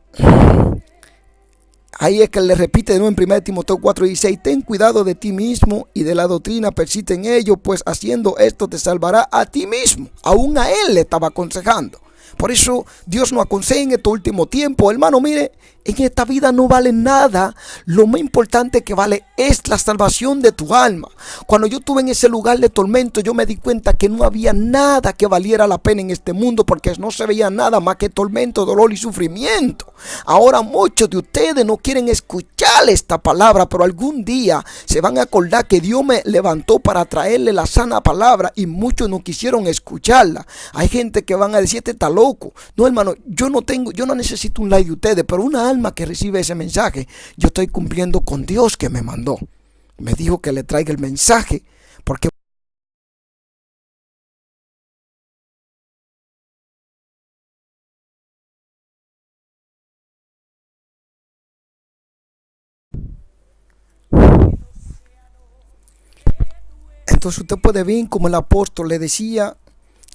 [SPEAKER 1] Ahí es que le repite de nuevo en 1 Timoteo 4:16, ten cuidado de ti mismo y de la doctrina, persiste en ello, pues haciendo esto te salvará a ti mismo. Aún a él le estaba aconsejando. Por eso Dios nos aconseja en este último tiempo, hermano, mire, en esta vida no vale nada. Lo más importante que vale es la salvación de tu alma. Cuando yo estuve en ese lugar de tormento, yo me di cuenta que no había nada que valiera la pena en este mundo, porque no se veía nada más que tormento, dolor y sufrimiento. Ahora muchos de ustedes no quieren escuchar esta palabra, pero algún día se van a acordar que Dios me levantó para traerle la sana palabra, y muchos no quisieron escucharla. Hay gente que van a decir, este está loco. No, hermano, yo no necesito un like de ustedes, pero una alma que recibe ese mensaje, yo estoy cumpliendo con Dios que me mandó. Me dijo que le traiga el mensaje, porque entonces usted puede ver como el apóstol le decía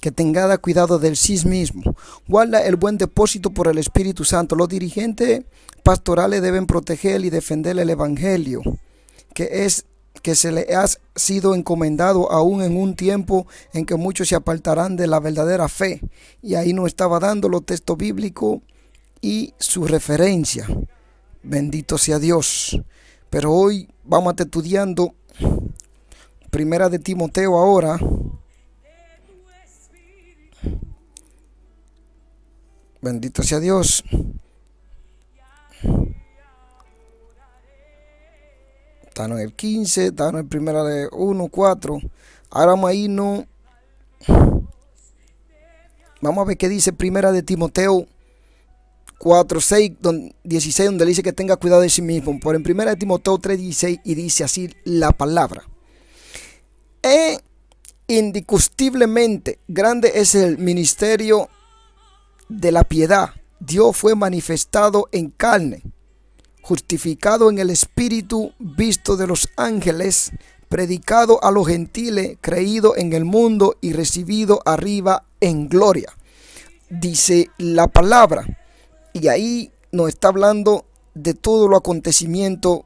[SPEAKER 1] que tenga cuidado del sí mismo. Guarda el buen depósito por el Espíritu Santo. Los dirigentes pastorales deben proteger y defender el Evangelio, que se le ha sido encomendado aún en un tiempo en que muchos se apartarán de la verdadera fe. Y ahí nos estaba dando los textos bíblicos y su referencia. Bendito sea Dios. Pero hoy vamos a estar estudiando Primera de Timoteo ahora. Bendito sea Dios. Está en el 15, está en el primera de 1:4. Ahora vamos a irnos. Vamos a ver qué dice Primera de Timoteo 4:6, 16, donde dice que tenga cuidado de sí mismo. Por en Primera de Timoteo 3:16, y dice así la palabra. Indiscutiblemente grande es el ministerio de la piedad. Dios fue manifestado en carne, justificado en el Espíritu, visto de los ángeles, predicado a los gentiles, creído en el mundo y recibido arriba en gloria. Dice la palabra. Y ahí nos está hablando de todo los acontecimientos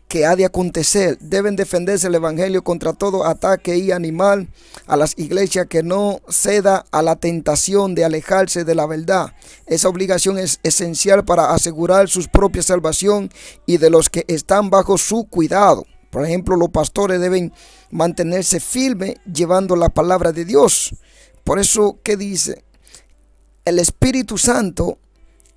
[SPEAKER 1] que ha de acontecer. Deben defenderse el evangelio contra todo ataque y animal a las iglesias, que no ceda a la tentación de alejarse de la verdad. Esa obligación es esencial para asegurar su propia salvación y de los que están bajo su cuidado. Por ejemplo, los pastores deben mantenerse firmes llevando la palabra de Dios. Por eso, ¿qué dice? El Espíritu Santo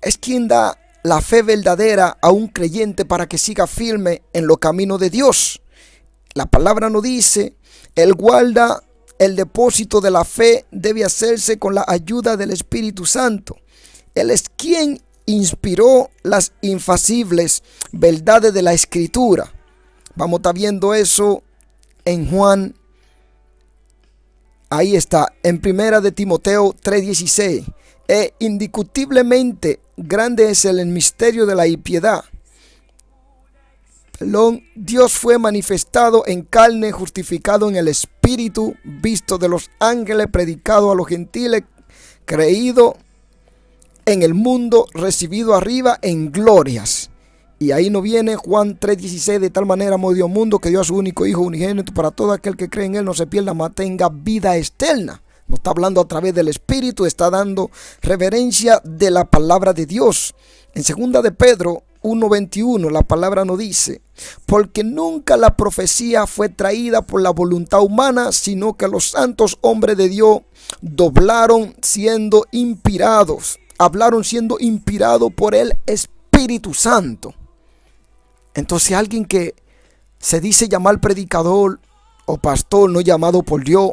[SPEAKER 1] es quien da la fe verdadera a un creyente para que siga firme en los caminos de Dios. La palabra nos dice, Él guarda el depósito de la fe, debe hacerse con la ayuda del Espíritu Santo. Él es quien inspiró las infalibles verdades de la Escritura. Vamos a estar viendo eso en Juan. Ahí está, en 1 de Timoteo 3:16. Indiscutiblemente grande es el misterio de la impiedad. Dios fue manifestado en carne, justificado en el Espíritu, visto de los ángeles, predicado a los gentiles, creído en el mundo, recibido arriba en glorias. Y ahí nos viene Juan 3:16, de tal manera amó Dios al mundo que dio a su único Hijo unigénito para todo aquel que cree en Él no se pierda, mas tenga vida eterna. No está hablando a través del Espíritu, está dando reverencia de la palabra de Dios. En 2 de Pedro 1:21 la palabra nos dice, porque nunca la profecía fue traída por la voluntad humana, sino que los santos hombres de Dios hablaron siendo inspirados por el Espíritu Santo. Entonces alguien que se dice llamar predicador o pastor no llamado por Dios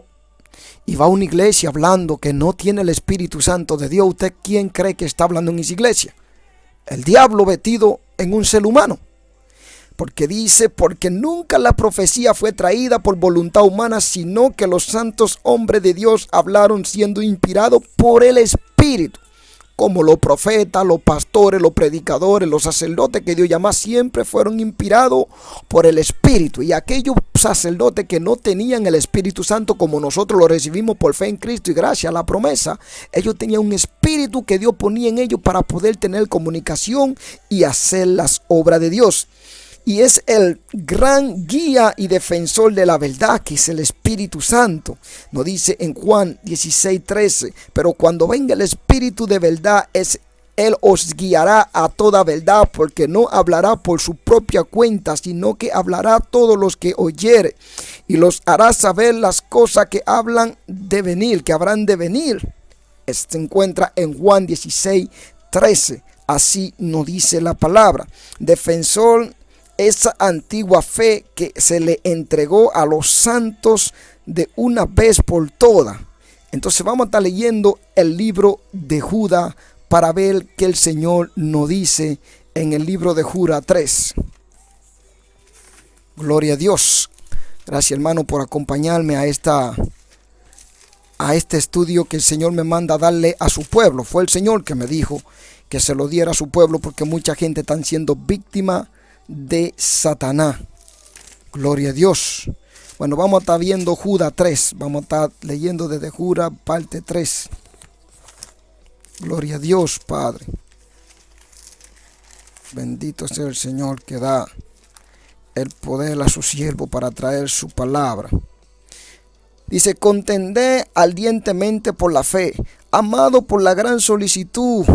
[SPEAKER 1] y va a una iglesia hablando que no tiene el Espíritu Santo de Dios, ¿usted quién cree que está hablando en esa iglesia? El diablo metido en un ser humano. Porque dice, porque nunca la profecía fue traída por voluntad humana, sino que los santos hombres de Dios hablaron siendo inspirados por el Espíritu. Como los profetas, los pastores, los predicadores, los sacerdotes que Dios llama, siempre fueron inspirados por el Espíritu. Y aquellos sacerdotes que no tenían el Espíritu Santo, como nosotros lo recibimos por fe en Cristo y gracias a la promesa, ellos tenían un espíritu que Dios ponía en ellos para poder tener comunicación y hacer las obras de Dios. Y es el gran guía y defensor de la verdad, que es el Espíritu Santo. Nos dice en Juan 16:13, pero cuando venga el Espíritu de verdad, Él os guiará a toda verdad, porque no hablará por su propia cuenta, sino que hablará a todos los que oyere, y los hará saber las cosas que habrán de venir. Se encuentra en Juan 16:13. Así nos dice la palabra. Defensor, esa antigua fe que se le entregó a los santos de una vez por todas. Entonces vamos a estar leyendo el libro de Judas para ver qué el Señor nos dice en el libro de Judas 3. Gloria a Dios. Gracias, hermano, por acompañarme a este estudio que el Señor me manda darle a su pueblo. Fue el Señor que me dijo que se lo diera a su pueblo, porque mucha gente está siendo víctima de Satanás. Gloria a Dios. Bueno, vamos a estar viendo Judas 3. Vamos a estar leyendo desde Judas parte 3. Gloria a Dios, Padre. Bendito sea el Señor que da el poder a su siervo para traer su palabra. Dice, contended ardientemente por la fe, amado por la gran solicitud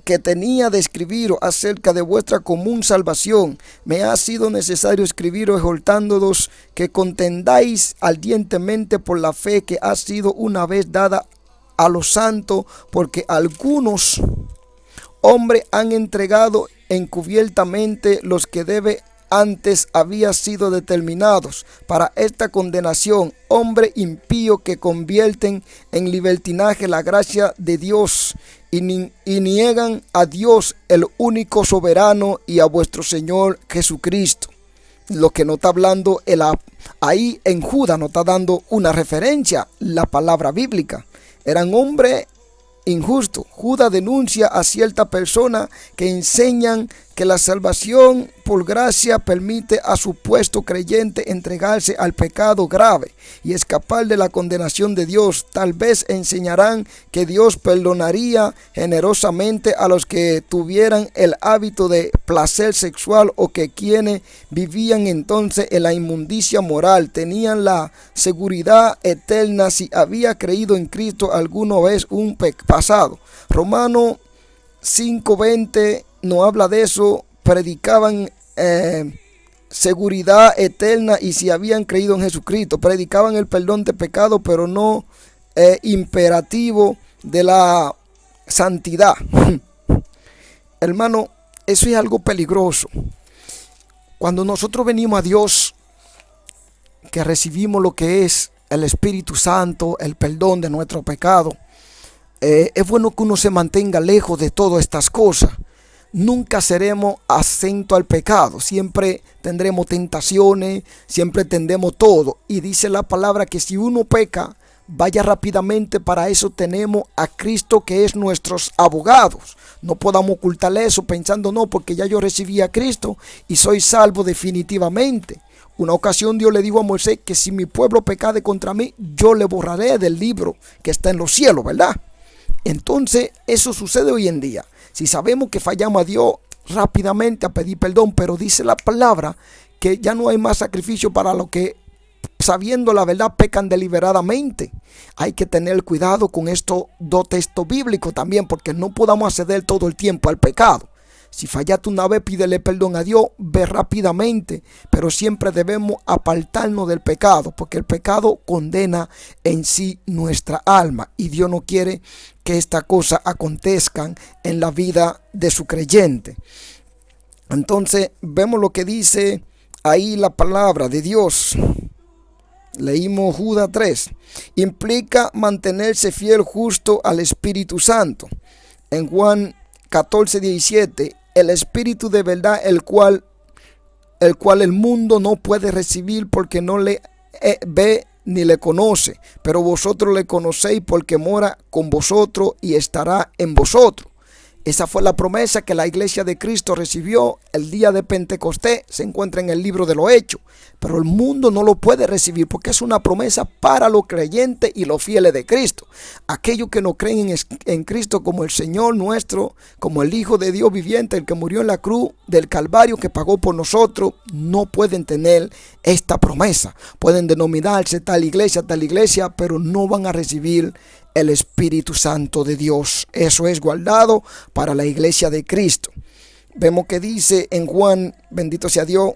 [SPEAKER 1] que tenía de escribiros acerca de vuestra común salvación. Me ha sido necesario escribiros exhortándoos que contendáis ardientemente por la fe que ha sido una vez dada a los santos, porque algunos hombres han entregado encubiertamente los que debe antes había sido determinados para esta condenación, hombres impíos que convierten en libertinaje la gracia de Dios y niegan a Dios, el único soberano, y a vuestro Señor Jesucristo. Lo que nos está hablando ahí en Judas, nos está dando una referencia, la palabra bíblica. Eran hombres injustos. Judas denuncia a cierta persona que enseñan que la salvación por gracia permite a supuesto creyente entregarse al pecado grave y escapar de la condenación de Dios. Tal vez enseñarán que Dios perdonaría generosamente a los que tuvieran el hábito de placer sexual, o que quienes vivían entonces en la inmundicia moral tenían la seguridad eterna si había creído en Cristo alguna vez un pasado. Romanos 5:20 no habla de eso. Predicaban seguridad eterna y si habían creído en Jesucristo. Predicaban el perdón de pecado, pero no imperativo de la santidad. Hermano, eso es algo peligroso. Cuando nosotros venimos a Dios, que recibimos lo que es el Espíritu Santo, el perdón de nuestro pecado, es bueno que uno se mantenga lejos de todas estas cosas. Nunca seremos asentos al pecado, siempre tendremos tentaciones, siempre tendremos todo. Y dice la palabra que si uno peca, vaya rápidamente. Para eso tenemos a Cristo, que es nuestros abogados. No podamos ocultarle eso pensando, no, porque ya yo recibí a Cristo y soy salvo definitivamente. Una ocasión Dios le dijo a Moisés que si mi pueblo pecare contra mí, yo le borraré del libro que está en los cielos, ¿verdad? Entonces eso sucede hoy en día. Si sabemos que fallamos a Dios, rápidamente a pedir perdón, pero dice la palabra que ya no hay más sacrificio para los que, sabiendo la verdad, pecan deliberadamente. Hay que tener cuidado con estos dos textos bíblicos también, porque no podamos acceder todo el tiempo al pecado. Si fallaste una vez, pídele perdón a Dios, ve rápidamente, pero siempre debemos apartarnos del pecado, porque el pecado condena en sí nuestra alma y Dios no quiere que estas cosas acontezcan en la vida de su creyente. Entonces vemos lo que dice ahí la palabra de Dios. Leímos Judas 3. Implica mantenerse fiel justo al Espíritu Santo. En Juan 14:17, el Espíritu de verdad, el cual el mundo no puede recibir porque no le ve ni le conoce, pero vosotros le conocéis porque mora con vosotros y estará en vosotros. Esa fue la promesa que la iglesia de Cristo recibió el día de Pentecostés. Se encuentra en el libro de los Hechos. Pero el mundo no lo puede recibir porque es una promesa para los creyentes y los fieles de Cristo. Aquellos que no creen en Cristo como el Señor nuestro, como el Hijo de Dios viviente, el que murió en la cruz del Calvario, que pagó por nosotros, no pueden tener esta promesa. Pueden denominarse tal iglesia, pero no van a recibir el Espíritu Santo de Dios. Eso es guardado para la iglesia de Cristo. Vemos que dice en Juan, bendito sea Dios,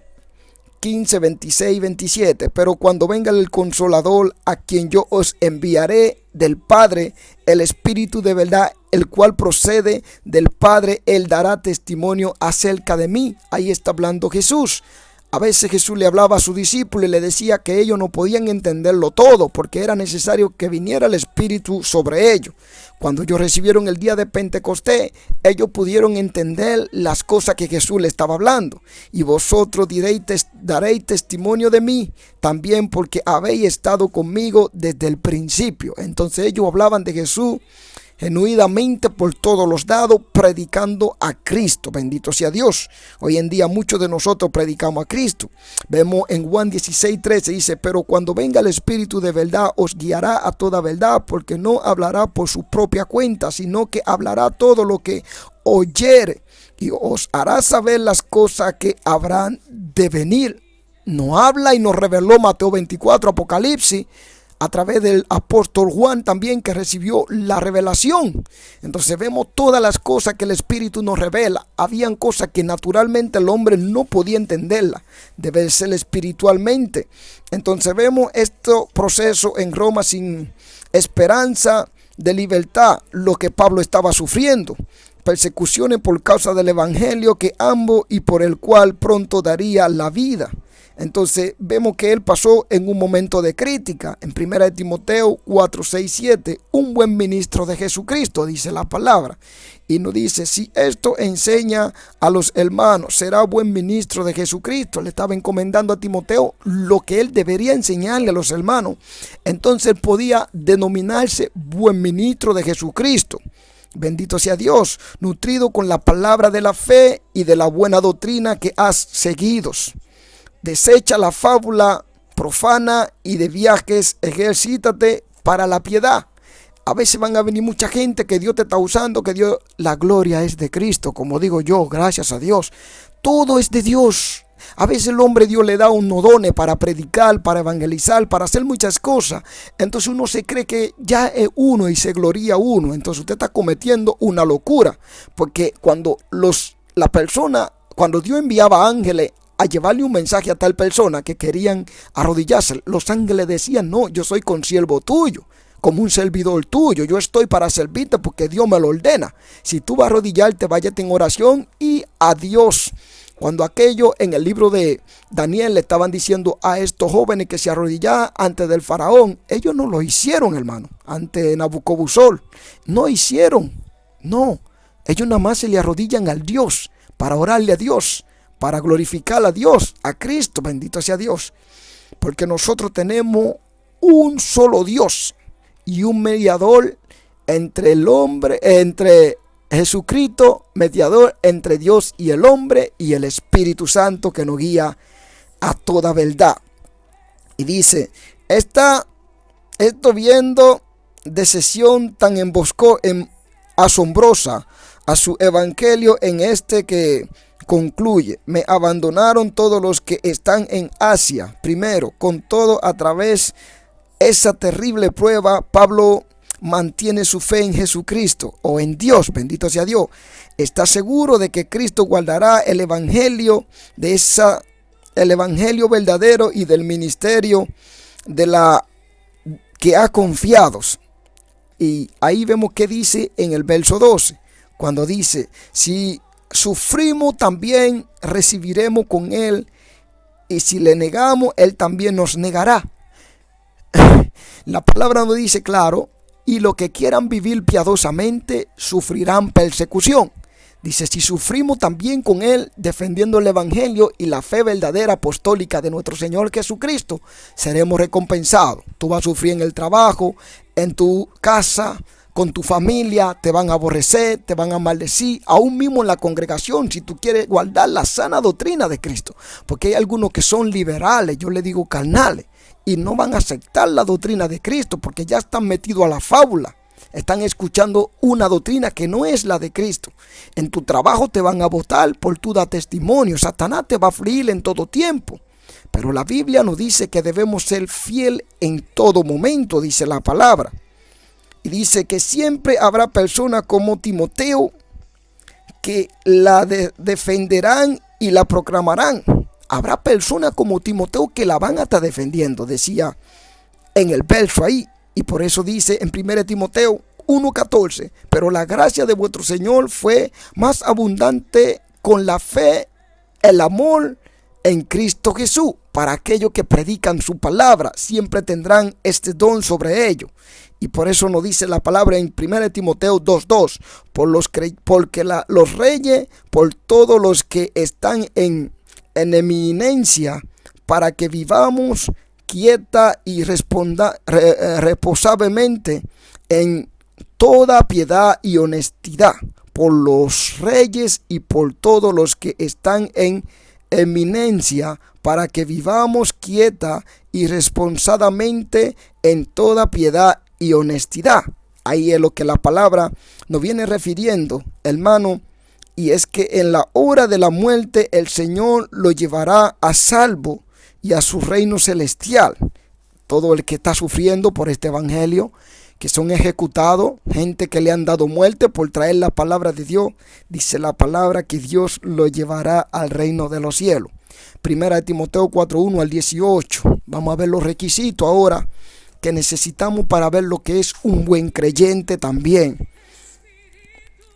[SPEAKER 1] 15, 26, 27. Pero cuando venga el Consolador, a quien yo os enviaré del Padre, el Espíritu de verdad, el cual procede del Padre, él dará testimonio acerca de mí. Ahí está hablando Jesús. A veces Jesús le hablaba a sus discípulos y le decía que ellos no podían entenderlo todo porque era necesario que viniera el Espíritu sobre ellos. Cuando ellos recibieron el día de Pentecostés, ellos pudieron entender las cosas que Jesús le estaba hablando. Y vosotros daréis testimonio de mí también porque habéis estado conmigo desde el principio. Entonces ellos hablaban de Jesús genuinamente por todos los lados, predicando a Cristo. Bendito sea Dios. Hoy en día muchos de nosotros predicamos a Cristo. Vemos en Juan 16:13, dice, pero cuando venga el Espíritu de verdad, os guiará a toda verdad, porque no hablará por su propia cuenta, sino que hablará todo lo que oyere, y os hará saber las cosas que habrán de venir. No habla y nos reveló Mateo 24, Apocalipsis, a través del apóstol Juan también, que recibió la revelación. Entonces vemos todas las cosas que el Espíritu nos revela. Habían cosas que naturalmente el hombre no podía entenderla. Debe ser espiritualmente. Entonces vemos este proceso en Roma sin esperanza de libertad, lo que Pablo estaba sufriendo. Persecuciones por causa del Evangelio que ambos y por el cual pronto daría la vida. Entonces vemos que él pasó en un momento de crítica. En 1 Timoteo 4, 6, 7, un buen ministro de Jesucristo, dice la palabra. Y nos dice, si esto enseña a los hermanos, será buen ministro de Jesucristo. Le estaba encomendando a Timoteo lo que él debería enseñarle a los hermanos. Entonces él podía denominarse buen ministro de Jesucristo. Bendito sea Dios, nutrido con la palabra de la fe y de la buena doctrina que has seguido. Desecha la fábula profana y de viajes, ejercítate para la piedad. A veces van a venir mucha gente que Dios te está usando, que Dios, la gloria es de Cristo, como digo yo, gracias a Dios. Todo es de Dios. A veces el hombre Dios le da unos dones para predicar, para evangelizar, para hacer muchas cosas. Entonces uno se cree que ya es uno y se gloria uno. Entonces usted está cometiendo una locura. Porque cuando Dios enviaba ángeles a llevarle un mensaje a tal persona que querían arrodillarse, los ángeles decían: no, yo soy consiervo tuyo, como un servidor tuyo, yo estoy para servirte porque Dios me lo ordena. Si tú vas a arrodillarte, váyate en oración y a Dios. Cuando aquello en el libro de Daniel le estaban diciendo a estos jóvenes que se arrodillaran ante del faraón, ellos no lo hicieron, hermano, ante Nabucodonosor, no hicieron, no, ellos nada más se le arrodillan al Dios, para orarle a Dios, para glorificar a Dios, a Cristo, bendito sea Dios, porque nosotros tenemos un solo Dios y un mediador entre el hombre, entre Jesucristo, mediador entre Dios y el hombre, y el Espíritu Santo que nos guía a toda verdad. Y dice: esto viendo de sesión tan asombrosa a su evangelio en este que concluye: me abandonaron todos los que están en Asia. Primero, con todo, a través esa terrible prueba, Pablo mantiene su fe en Jesucristo o en Dios, bendito sea Dios. Está seguro de que Cristo guardará el evangelio el evangelio verdadero y del ministerio de la que ha confiado. Y ahí vemos que dice en el verso 12, cuando dice: si sufrimos, también recibiremos con él, y si le negamos, él también nos negará. La palabra nos dice claro: y los que quieran vivir piadosamente sufrirán persecución. Dice: si sufrimos también con él, defendiendo el evangelio y la fe verdadera apostólica de nuestro Señor Jesucristo, seremos recompensados. Tú vas a sufrir en el trabajo, en tu casa, con tu familia, te van a aborrecer, te van a maldecir, aún mismo en la congregación, si tú quieres guardar la sana doctrina de Cristo. Porque hay algunos que son liberales, yo le digo carnales, y no van a aceptar la doctrina de Cristo porque ya están metidos a la fábula. Están escuchando una doctrina que no es la de Cristo. En tu trabajo te van a votar por tu da testimonio. Satanás te va a afligir en todo tiempo. Pero la Biblia nos dice que debemos ser fiel en todo momento, dice la palabra. Y dice que siempre habrá personas como Timoteo que la defenderán y la proclamarán. Habrá personas como Timoteo que la van a estar defendiendo, decía en el verso ahí. Y por eso dice en 1 Timoteo 1:14, pero la gracia de vuestro Señor fue más abundante con la fe, el amor en Cristo Jesús. Para aquellos que predican su palabra, siempre tendrán este don sobre ellos. Y por eso nos dice la palabra en 1 Timoteo 2:2, porque los reyes, por todos los que están en eminencia, para que vivamos quieta y reposablemente en toda piedad y honestidad, por los reyes y por todos los que están en eminencia, para que vivamos quieta y responsadamente en toda piedad y honestidad. Ahí es lo que la palabra nos viene refiriendo, hermano. Y es que en la hora de la muerte el Señor lo llevará a salvo y a su reino celestial. Todo el que está sufriendo por este evangelio, que son ejecutados, gente que le han dado muerte por traer la palabra de Dios, dice la palabra que Dios lo llevará al reino de los cielos. Primera de Timoteo 4:1-18. Vamos a ver los requisitos ahora que necesitamos para ver lo que es un buen creyente también.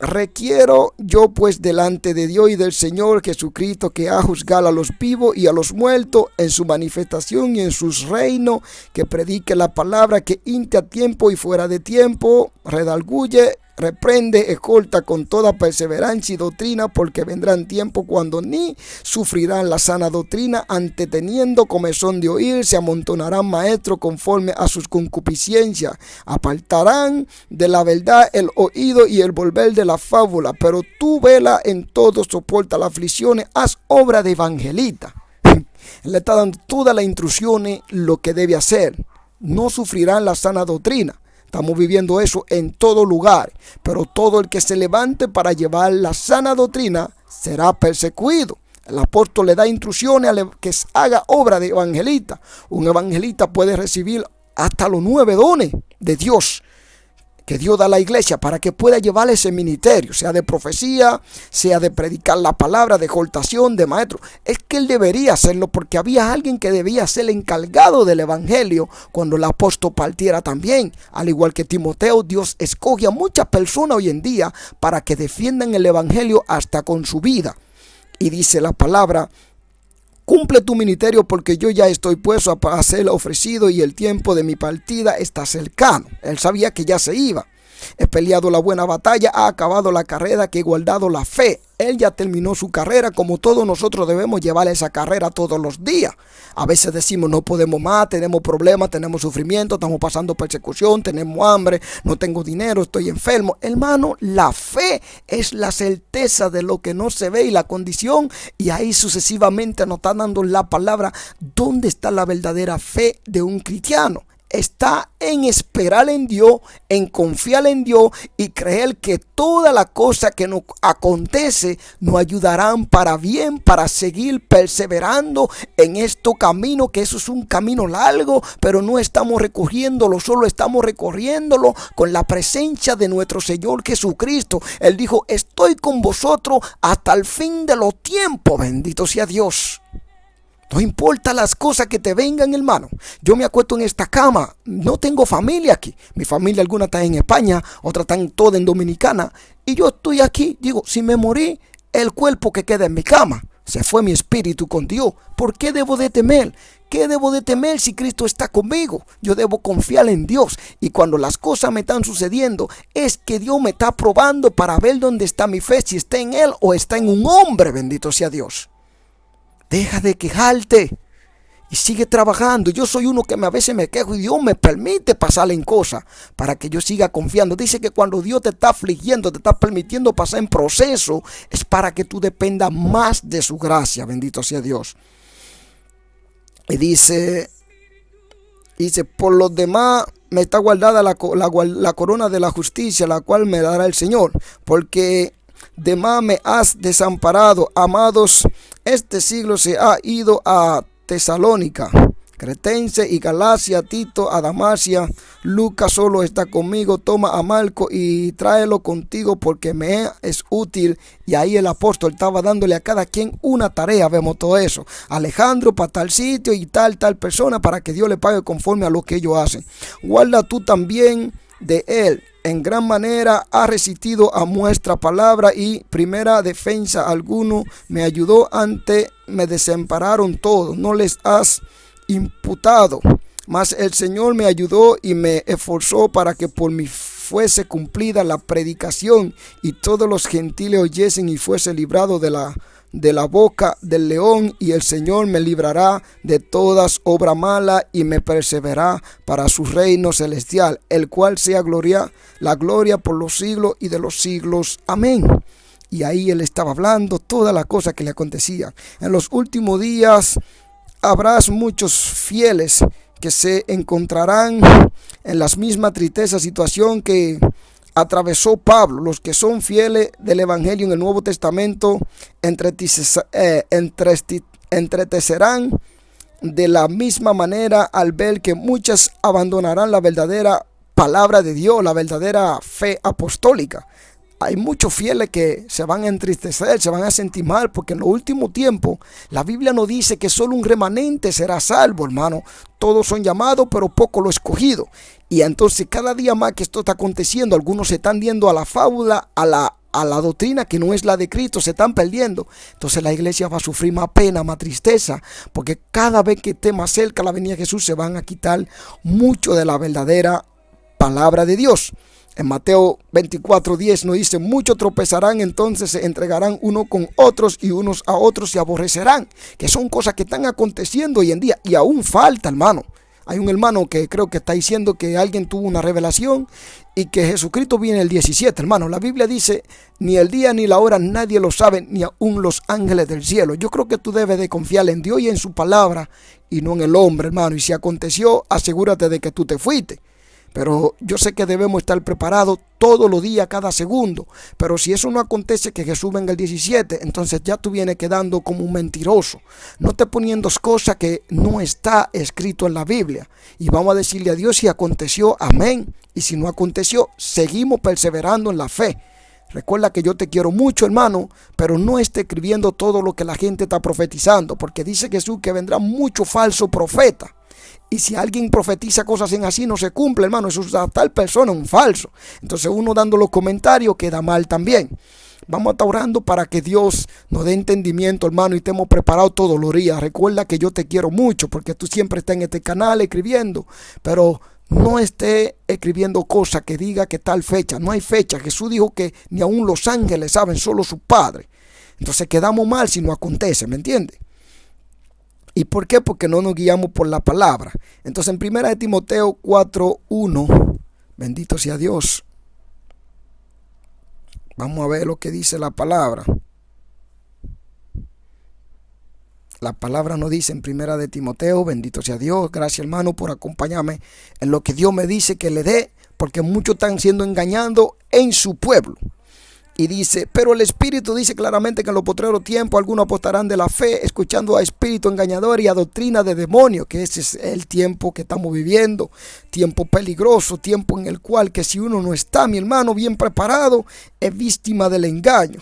[SPEAKER 1] Requiero yo pues delante de Dios y del Señor Jesucristo, que ha juzgado a los vivos y a los muertos en su manifestación y en sus reinos, que predique la palabra, que inte a tiempo y fuera de tiempo, redarguye reprende, escolta con toda perseverancia y doctrina, porque vendrán tiempos cuando ni sufrirán la sana doctrina, anteteniendo comezón de oír, se amontonarán maestros conforme a sus concupiscencias, apartarán de la verdad el oído y el volver de la fábula. Pero tú vela en todo, soporta las aflicciones, haz obra de evangelista. Le está dando todas las instrucciones lo que debe hacer. No sufrirán la sana doctrina. Estamos viviendo eso en todo lugar, pero todo el que se levante para llevar la sana doctrina será perseguido. El apóstol le da instrucciones a que haga obra de evangelista. Un evangelista puede recibir hasta los 9 dones de Dios que Dios da a la iglesia para que pueda llevar ese ministerio, sea de profecía, sea de predicar la palabra, de exhortación, de maestro. Es que él debería hacerlo porque había alguien que debía ser el encargado del evangelio cuando el apóstol partiera también. Al igual que Timoteo, Dios escoge a muchas personas hoy en día para que defiendan el evangelio hasta con su vida. Y dice la palabra: cumple tu ministerio, porque yo ya estoy puesto a ser ofrecido y el tiempo de mi partida está cercano. Él sabía que ya se iba. He peleado la buena batalla, ha acabado la carrera, que he guardado la fe. Él ya terminó su carrera, como todos nosotros debemos llevar esa carrera todos los días. A veces decimos no podemos más, tenemos problemas, tenemos sufrimiento, estamos pasando persecución, tenemos hambre, no tengo dinero, estoy enfermo. Hermano, la fe es la certeza de lo que no se ve y la condición, y ahí sucesivamente nos está dando la palabra. ¿Dónde está la verdadera fe de un cristiano? Está en esperar en Dios, en confiar en Dios y creer que todas las cosas que nos acontece nos ayudarán para bien, para seguir perseverando en este camino, que eso es un camino largo, pero no estamos recorriéndolo, solo estamos recorriéndolo con la presencia de nuestro Señor Jesucristo. Él dijo: estoy con vosotros hasta el fin de los tiempos. Bendito sea Dios. No importa las cosas que te vengan, hermano. Yo me acuesto en esta cama. No tengo familia aquí. Mi familia, alguna está en España, otra están toda en Dominicana. Y yo estoy aquí. Digo, si me morí, el cuerpo que queda en mi cama. Se fue mi espíritu con Dios. ¿Por qué debo de temer? ¿Qué debo de temer si Cristo está conmigo? Yo debo confiar en Dios. Y cuando las cosas me están sucediendo, es que Dios me está probando para ver dónde está mi fe. Si está en Él o está en un hombre. Bendito sea Dios. Deja de quejarte y sigue trabajando. Yo soy uno que a veces me quejo y Dios me permite pasar en cosas para que yo siga confiando. Dice que cuando Dios te está afligiendo, te está permitiendo pasar en proceso, es para que tú dependas más de su gracia. Bendito sea Dios. Y dice, por los demás me está guardada la corona de la justicia, la cual me dará el Señor, porque de más me has desamparado. Amados, este siglo se ha ido a Tesalónica, Cretense y Galacia, Tito a Dalmacia. Lucas solo está conmigo. Toma a Marco y tráelo contigo, porque me es útil. Y ahí el apóstol estaba dándole a cada quien una tarea. Vemos todo eso. Alejandro para tal sitio y tal persona, para que Dios le pague conforme a lo que ellos hacen. Guarda tú también de él. En gran manera ha resistido a nuestra palabra, y primera defensa alguno me ayudó, antes me desampararon todos, no les has imputado. Mas el Señor me ayudó y me esforzó para que por mí fuese cumplida la predicación, y todos los gentiles oyesen, y fuese librado de la boca del león. Y el Señor me librará de todas obra mala, y me perseverará para su reino celestial, el cual sea la gloria por los siglos y de los siglos. Amén. Y ahí él estaba hablando todas las cosas que le acontecían. En los últimos días habrá muchos fieles que se encontrarán en la misma tristeza situación que atravesó Pablo. Los que son fieles del evangelio en el Nuevo Testamento entretecerán de la misma manera al ver que muchas abandonarán la verdadera palabra de Dios, la verdadera fe apostólica. Hay muchos fieles que se van a entristecer, se van a sentir mal, porque en los últimos tiempos la Biblia nos dice que solo un remanente será salvo, hermano. Todos son llamados, pero poco lo escogido. Y entonces cada día más que esto está aconteciendo, algunos se están yendo a la fábula, a la doctrina que no es la de Cristo, se están perdiendo. Entonces la iglesia va a sufrir más pena, más tristeza, porque cada vez que esté más cerca la venida de Jesús, se van a quitar mucho de la verdadera palabra de Dios. En Mateo 24:10 nos dice: muchos tropezarán, entonces se entregarán unos con otros y unos a otros se aborrecerán. Que son cosas que están aconteciendo hoy en día y aún falta, hermano. Hay un hermano que creo que está diciendo que alguien tuvo una revelación y que Jesucristo viene el 17, hermano. La Biblia dice: ni el día ni la hora nadie lo sabe, ni aún los ángeles del cielo. Yo creo que tú debes de confiar en Dios y en su palabra y no en el hombre, hermano. Y si aconteció, asegúrate de que tú te fuiste. Pero yo sé que debemos estar preparados todos los días, cada segundo. Pero si eso no acontece, que Jesús venga el 17, entonces ya tú vienes quedando como un mentiroso. No te poniendo cosas que no está escrito en la Biblia. Y vamos a decirle a Dios si aconteció, amén. Y si no aconteció, seguimos perseverando en la fe. Recuerda que yo te quiero mucho, hermano, pero no esté escribiendo todo lo que la gente está profetizando. Porque dice Jesús que vendrá mucho falso profeta. Y si alguien profetiza cosas en así, no se cumple, hermano. Eso es a tal persona un falso. Entonces uno dando los comentarios queda mal también. Vamos a estar orando para que Dios nos dé entendimiento, hermano, y estemos preparados todos los días. Recuerda que yo te quiero mucho porque tú siempre estás en este canal escribiendo. Pero no esté escribiendo cosas que diga que tal fecha. No hay fecha. Jesús dijo que ni aún los ángeles saben, solo su Padre. Entonces quedamos mal si no acontece, ¿me entiendes? ¿Y por qué? Porque no nos guiamos por la palabra. Entonces en 1 Timoteo 4:1, bendito sea Dios. Vamos a ver lo que dice la palabra. La palabra nos dice en 1 Timoteo, bendito sea Dios. Gracias, hermano, por acompañarme en lo que Dios me dice que le dé, porque muchos están siendo engañados en su pueblo. Y dice: pero el Espíritu dice claramente que en los postreros tiempos algunos apostarán de la fe, escuchando a espíritu engañador y a doctrina de demonios. Que ese es el tiempo que estamos viviendo, tiempo peligroso, tiempo en el cual que si uno no está, mi hermano, bien preparado, es víctima del engaño.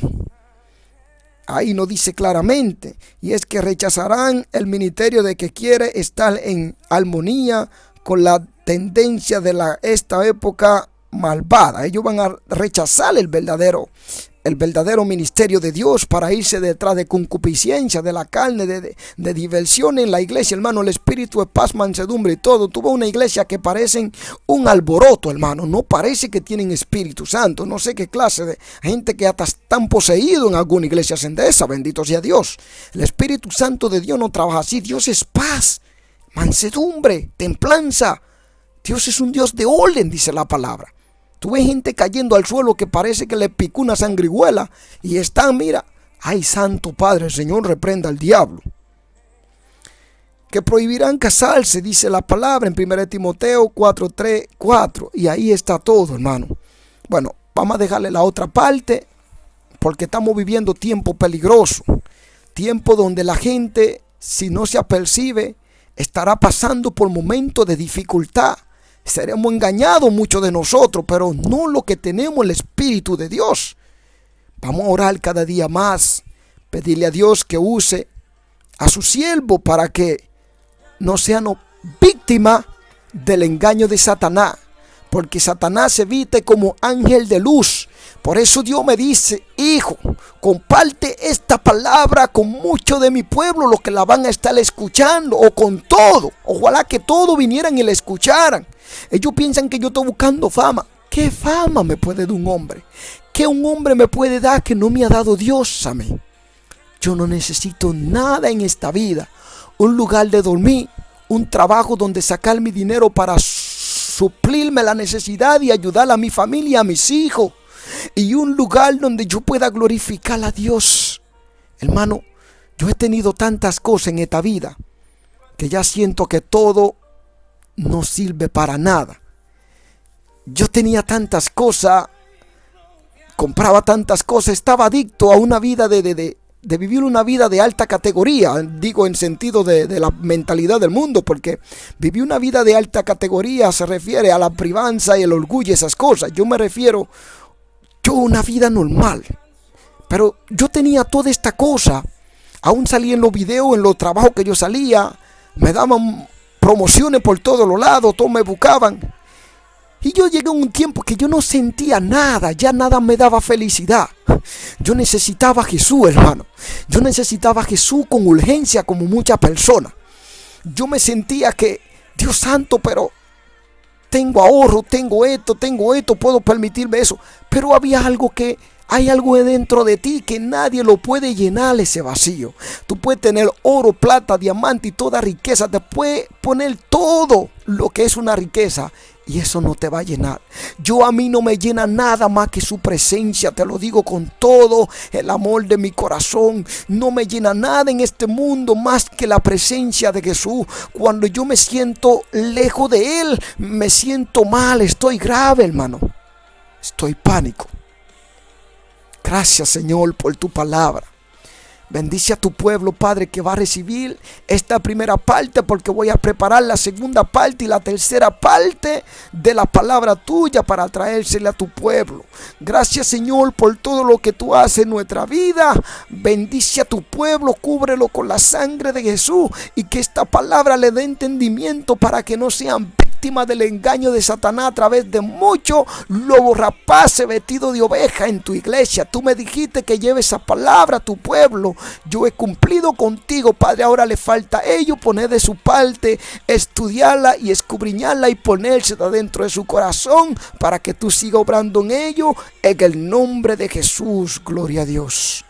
[SPEAKER 1] Ahí nos dice claramente, y es que rechazarán el ministerio de que quiere estar en armonía con la tendencia de esta época malvada. Ellos van a rechazar el verdadero ministerio de Dios para irse detrás de concupiscencia, de la carne, de diversión en la iglesia, hermano. El espíritu es paz, mansedumbre y todo. Tuvo una iglesia que parecen un alboroto, hermano. No parece que tienen Espíritu Santo. No sé qué clase de gente que hasta están poseídos en alguna iglesia de esa. Bendito sea Dios. El Espíritu Santo de Dios no trabaja así. Dios es paz, mansedumbre, templanza. Dios es un Dios de orden, dice la palabra. Tú ves gente cayendo al suelo que parece que le picó una sangrihuela y están, mira, ay, santo Padre, el Señor reprenda al diablo. Que prohibirán casarse, dice la palabra en 1 Timoteo 4:4. Y ahí está todo, hermano. Bueno, vamos a dejarle la otra parte porque estamos viviendo tiempo peligroso. Tiempo donde la gente, si no se apercibe, estará pasando por momentos de dificultad. Seremos engañados muchos de nosotros, pero no lo que tenemos el Espíritu de Dios. Vamos a orar cada día más, pedirle a Dios que use a su siervo para que no sean víctimas del engaño de Satanás, porque Satanás se viste como ángel de luz. Por eso Dios me dice: hijo, comparte esta palabra con muchos de mi pueblo, los que la van a estar escuchando, o con todo. Ojalá que todos vinieran y la escucharan. Ellos piensan que yo estoy buscando fama. ¿Qué fama me puede dar un hombre? ¿Qué un hombre me puede dar que no me ha dado Dios a mí? Yo no necesito nada en esta vida. Un lugar de dormir, un trabajo donde sacar mi dinero para suplirme la necesidad y ayudar a mi familia, a mis hijos. Y un lugar donde yo pueda glorificar a Dios. Hermano, yo he tenido tantas cosas en esta vida que ya siento que todo no sirve para nada. Yo tenía tantas cosas, compraba tantas cosas, estaba adicto a una vida de vivir una vida de alta categoría. Digo en sentido de la mentalidad del mundo, porque vivir una vida de alta categoría se refiere a la privanza y el orgullo y esas cosas. Yo me refiero a una vida normal. Pero yo tenía toda esta cosa. Aún salía en los videos, en los trabajos que yo salía, me daban promociones por todos los lados, todos me buscaban. Y yo llegué a un tiempo que yo no sentía nada, ya nada me daba felicidad. Yo necesitaba a Jesús, hermano. Yo necesitaba a Jesús con urgencia, como muchas personas. Yo me sentía que, Dios santo, pero tengo ahorro, tengo esto, puedo permitirme eso. Pero hay algo dentro de ti que nadie lo puede llenar, ese vacío. Tú puedes tener oro, plata, diamante y toda riqueza. Te puedes poner todo lo que es una riqueza y eso no te va a llenar. A mí no me llena nada más que su presencia. Te lo digo con todo el amor de mi corazón. No me llena nada en este mundo más que la presencia de Jesús. Cuando yo me siento lejos de Él, me siento mal, estoy grave, hermano. Estoy pánico. Gracias, Señor, por tu palabra. Bendice a tu pueblo, Padre, que va a recibir esta primera parte, porque voy a preparar la segunda parte y la tercera parte de la palabra tuya para traérsela a tu pueblo. Gracias, Señor, por todo lo que tú haces en nuestra vida. Bendice a tu pueblo, cúbrelo con la sangre de Jesús y que esta palabra le dé entendimiento para que no sean víctimas del engaño de Satanás a través de muchos lobos rapaces vestidos de oveja en tu iglesia. Tú me dijiste que lleve esa palabra a tu pueblo. Yo he cumplido contigo, Padre. Ahora le falta a ellos poner de su parte, estudiarla y escudriñarla y ponérsela dentro de su corazón para que tú sigas obrando en ellos. En el nombre de Jesús, gloria a Dios.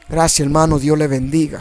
[SPEAKER 1] Gracias, hermano. Dios le bendiga.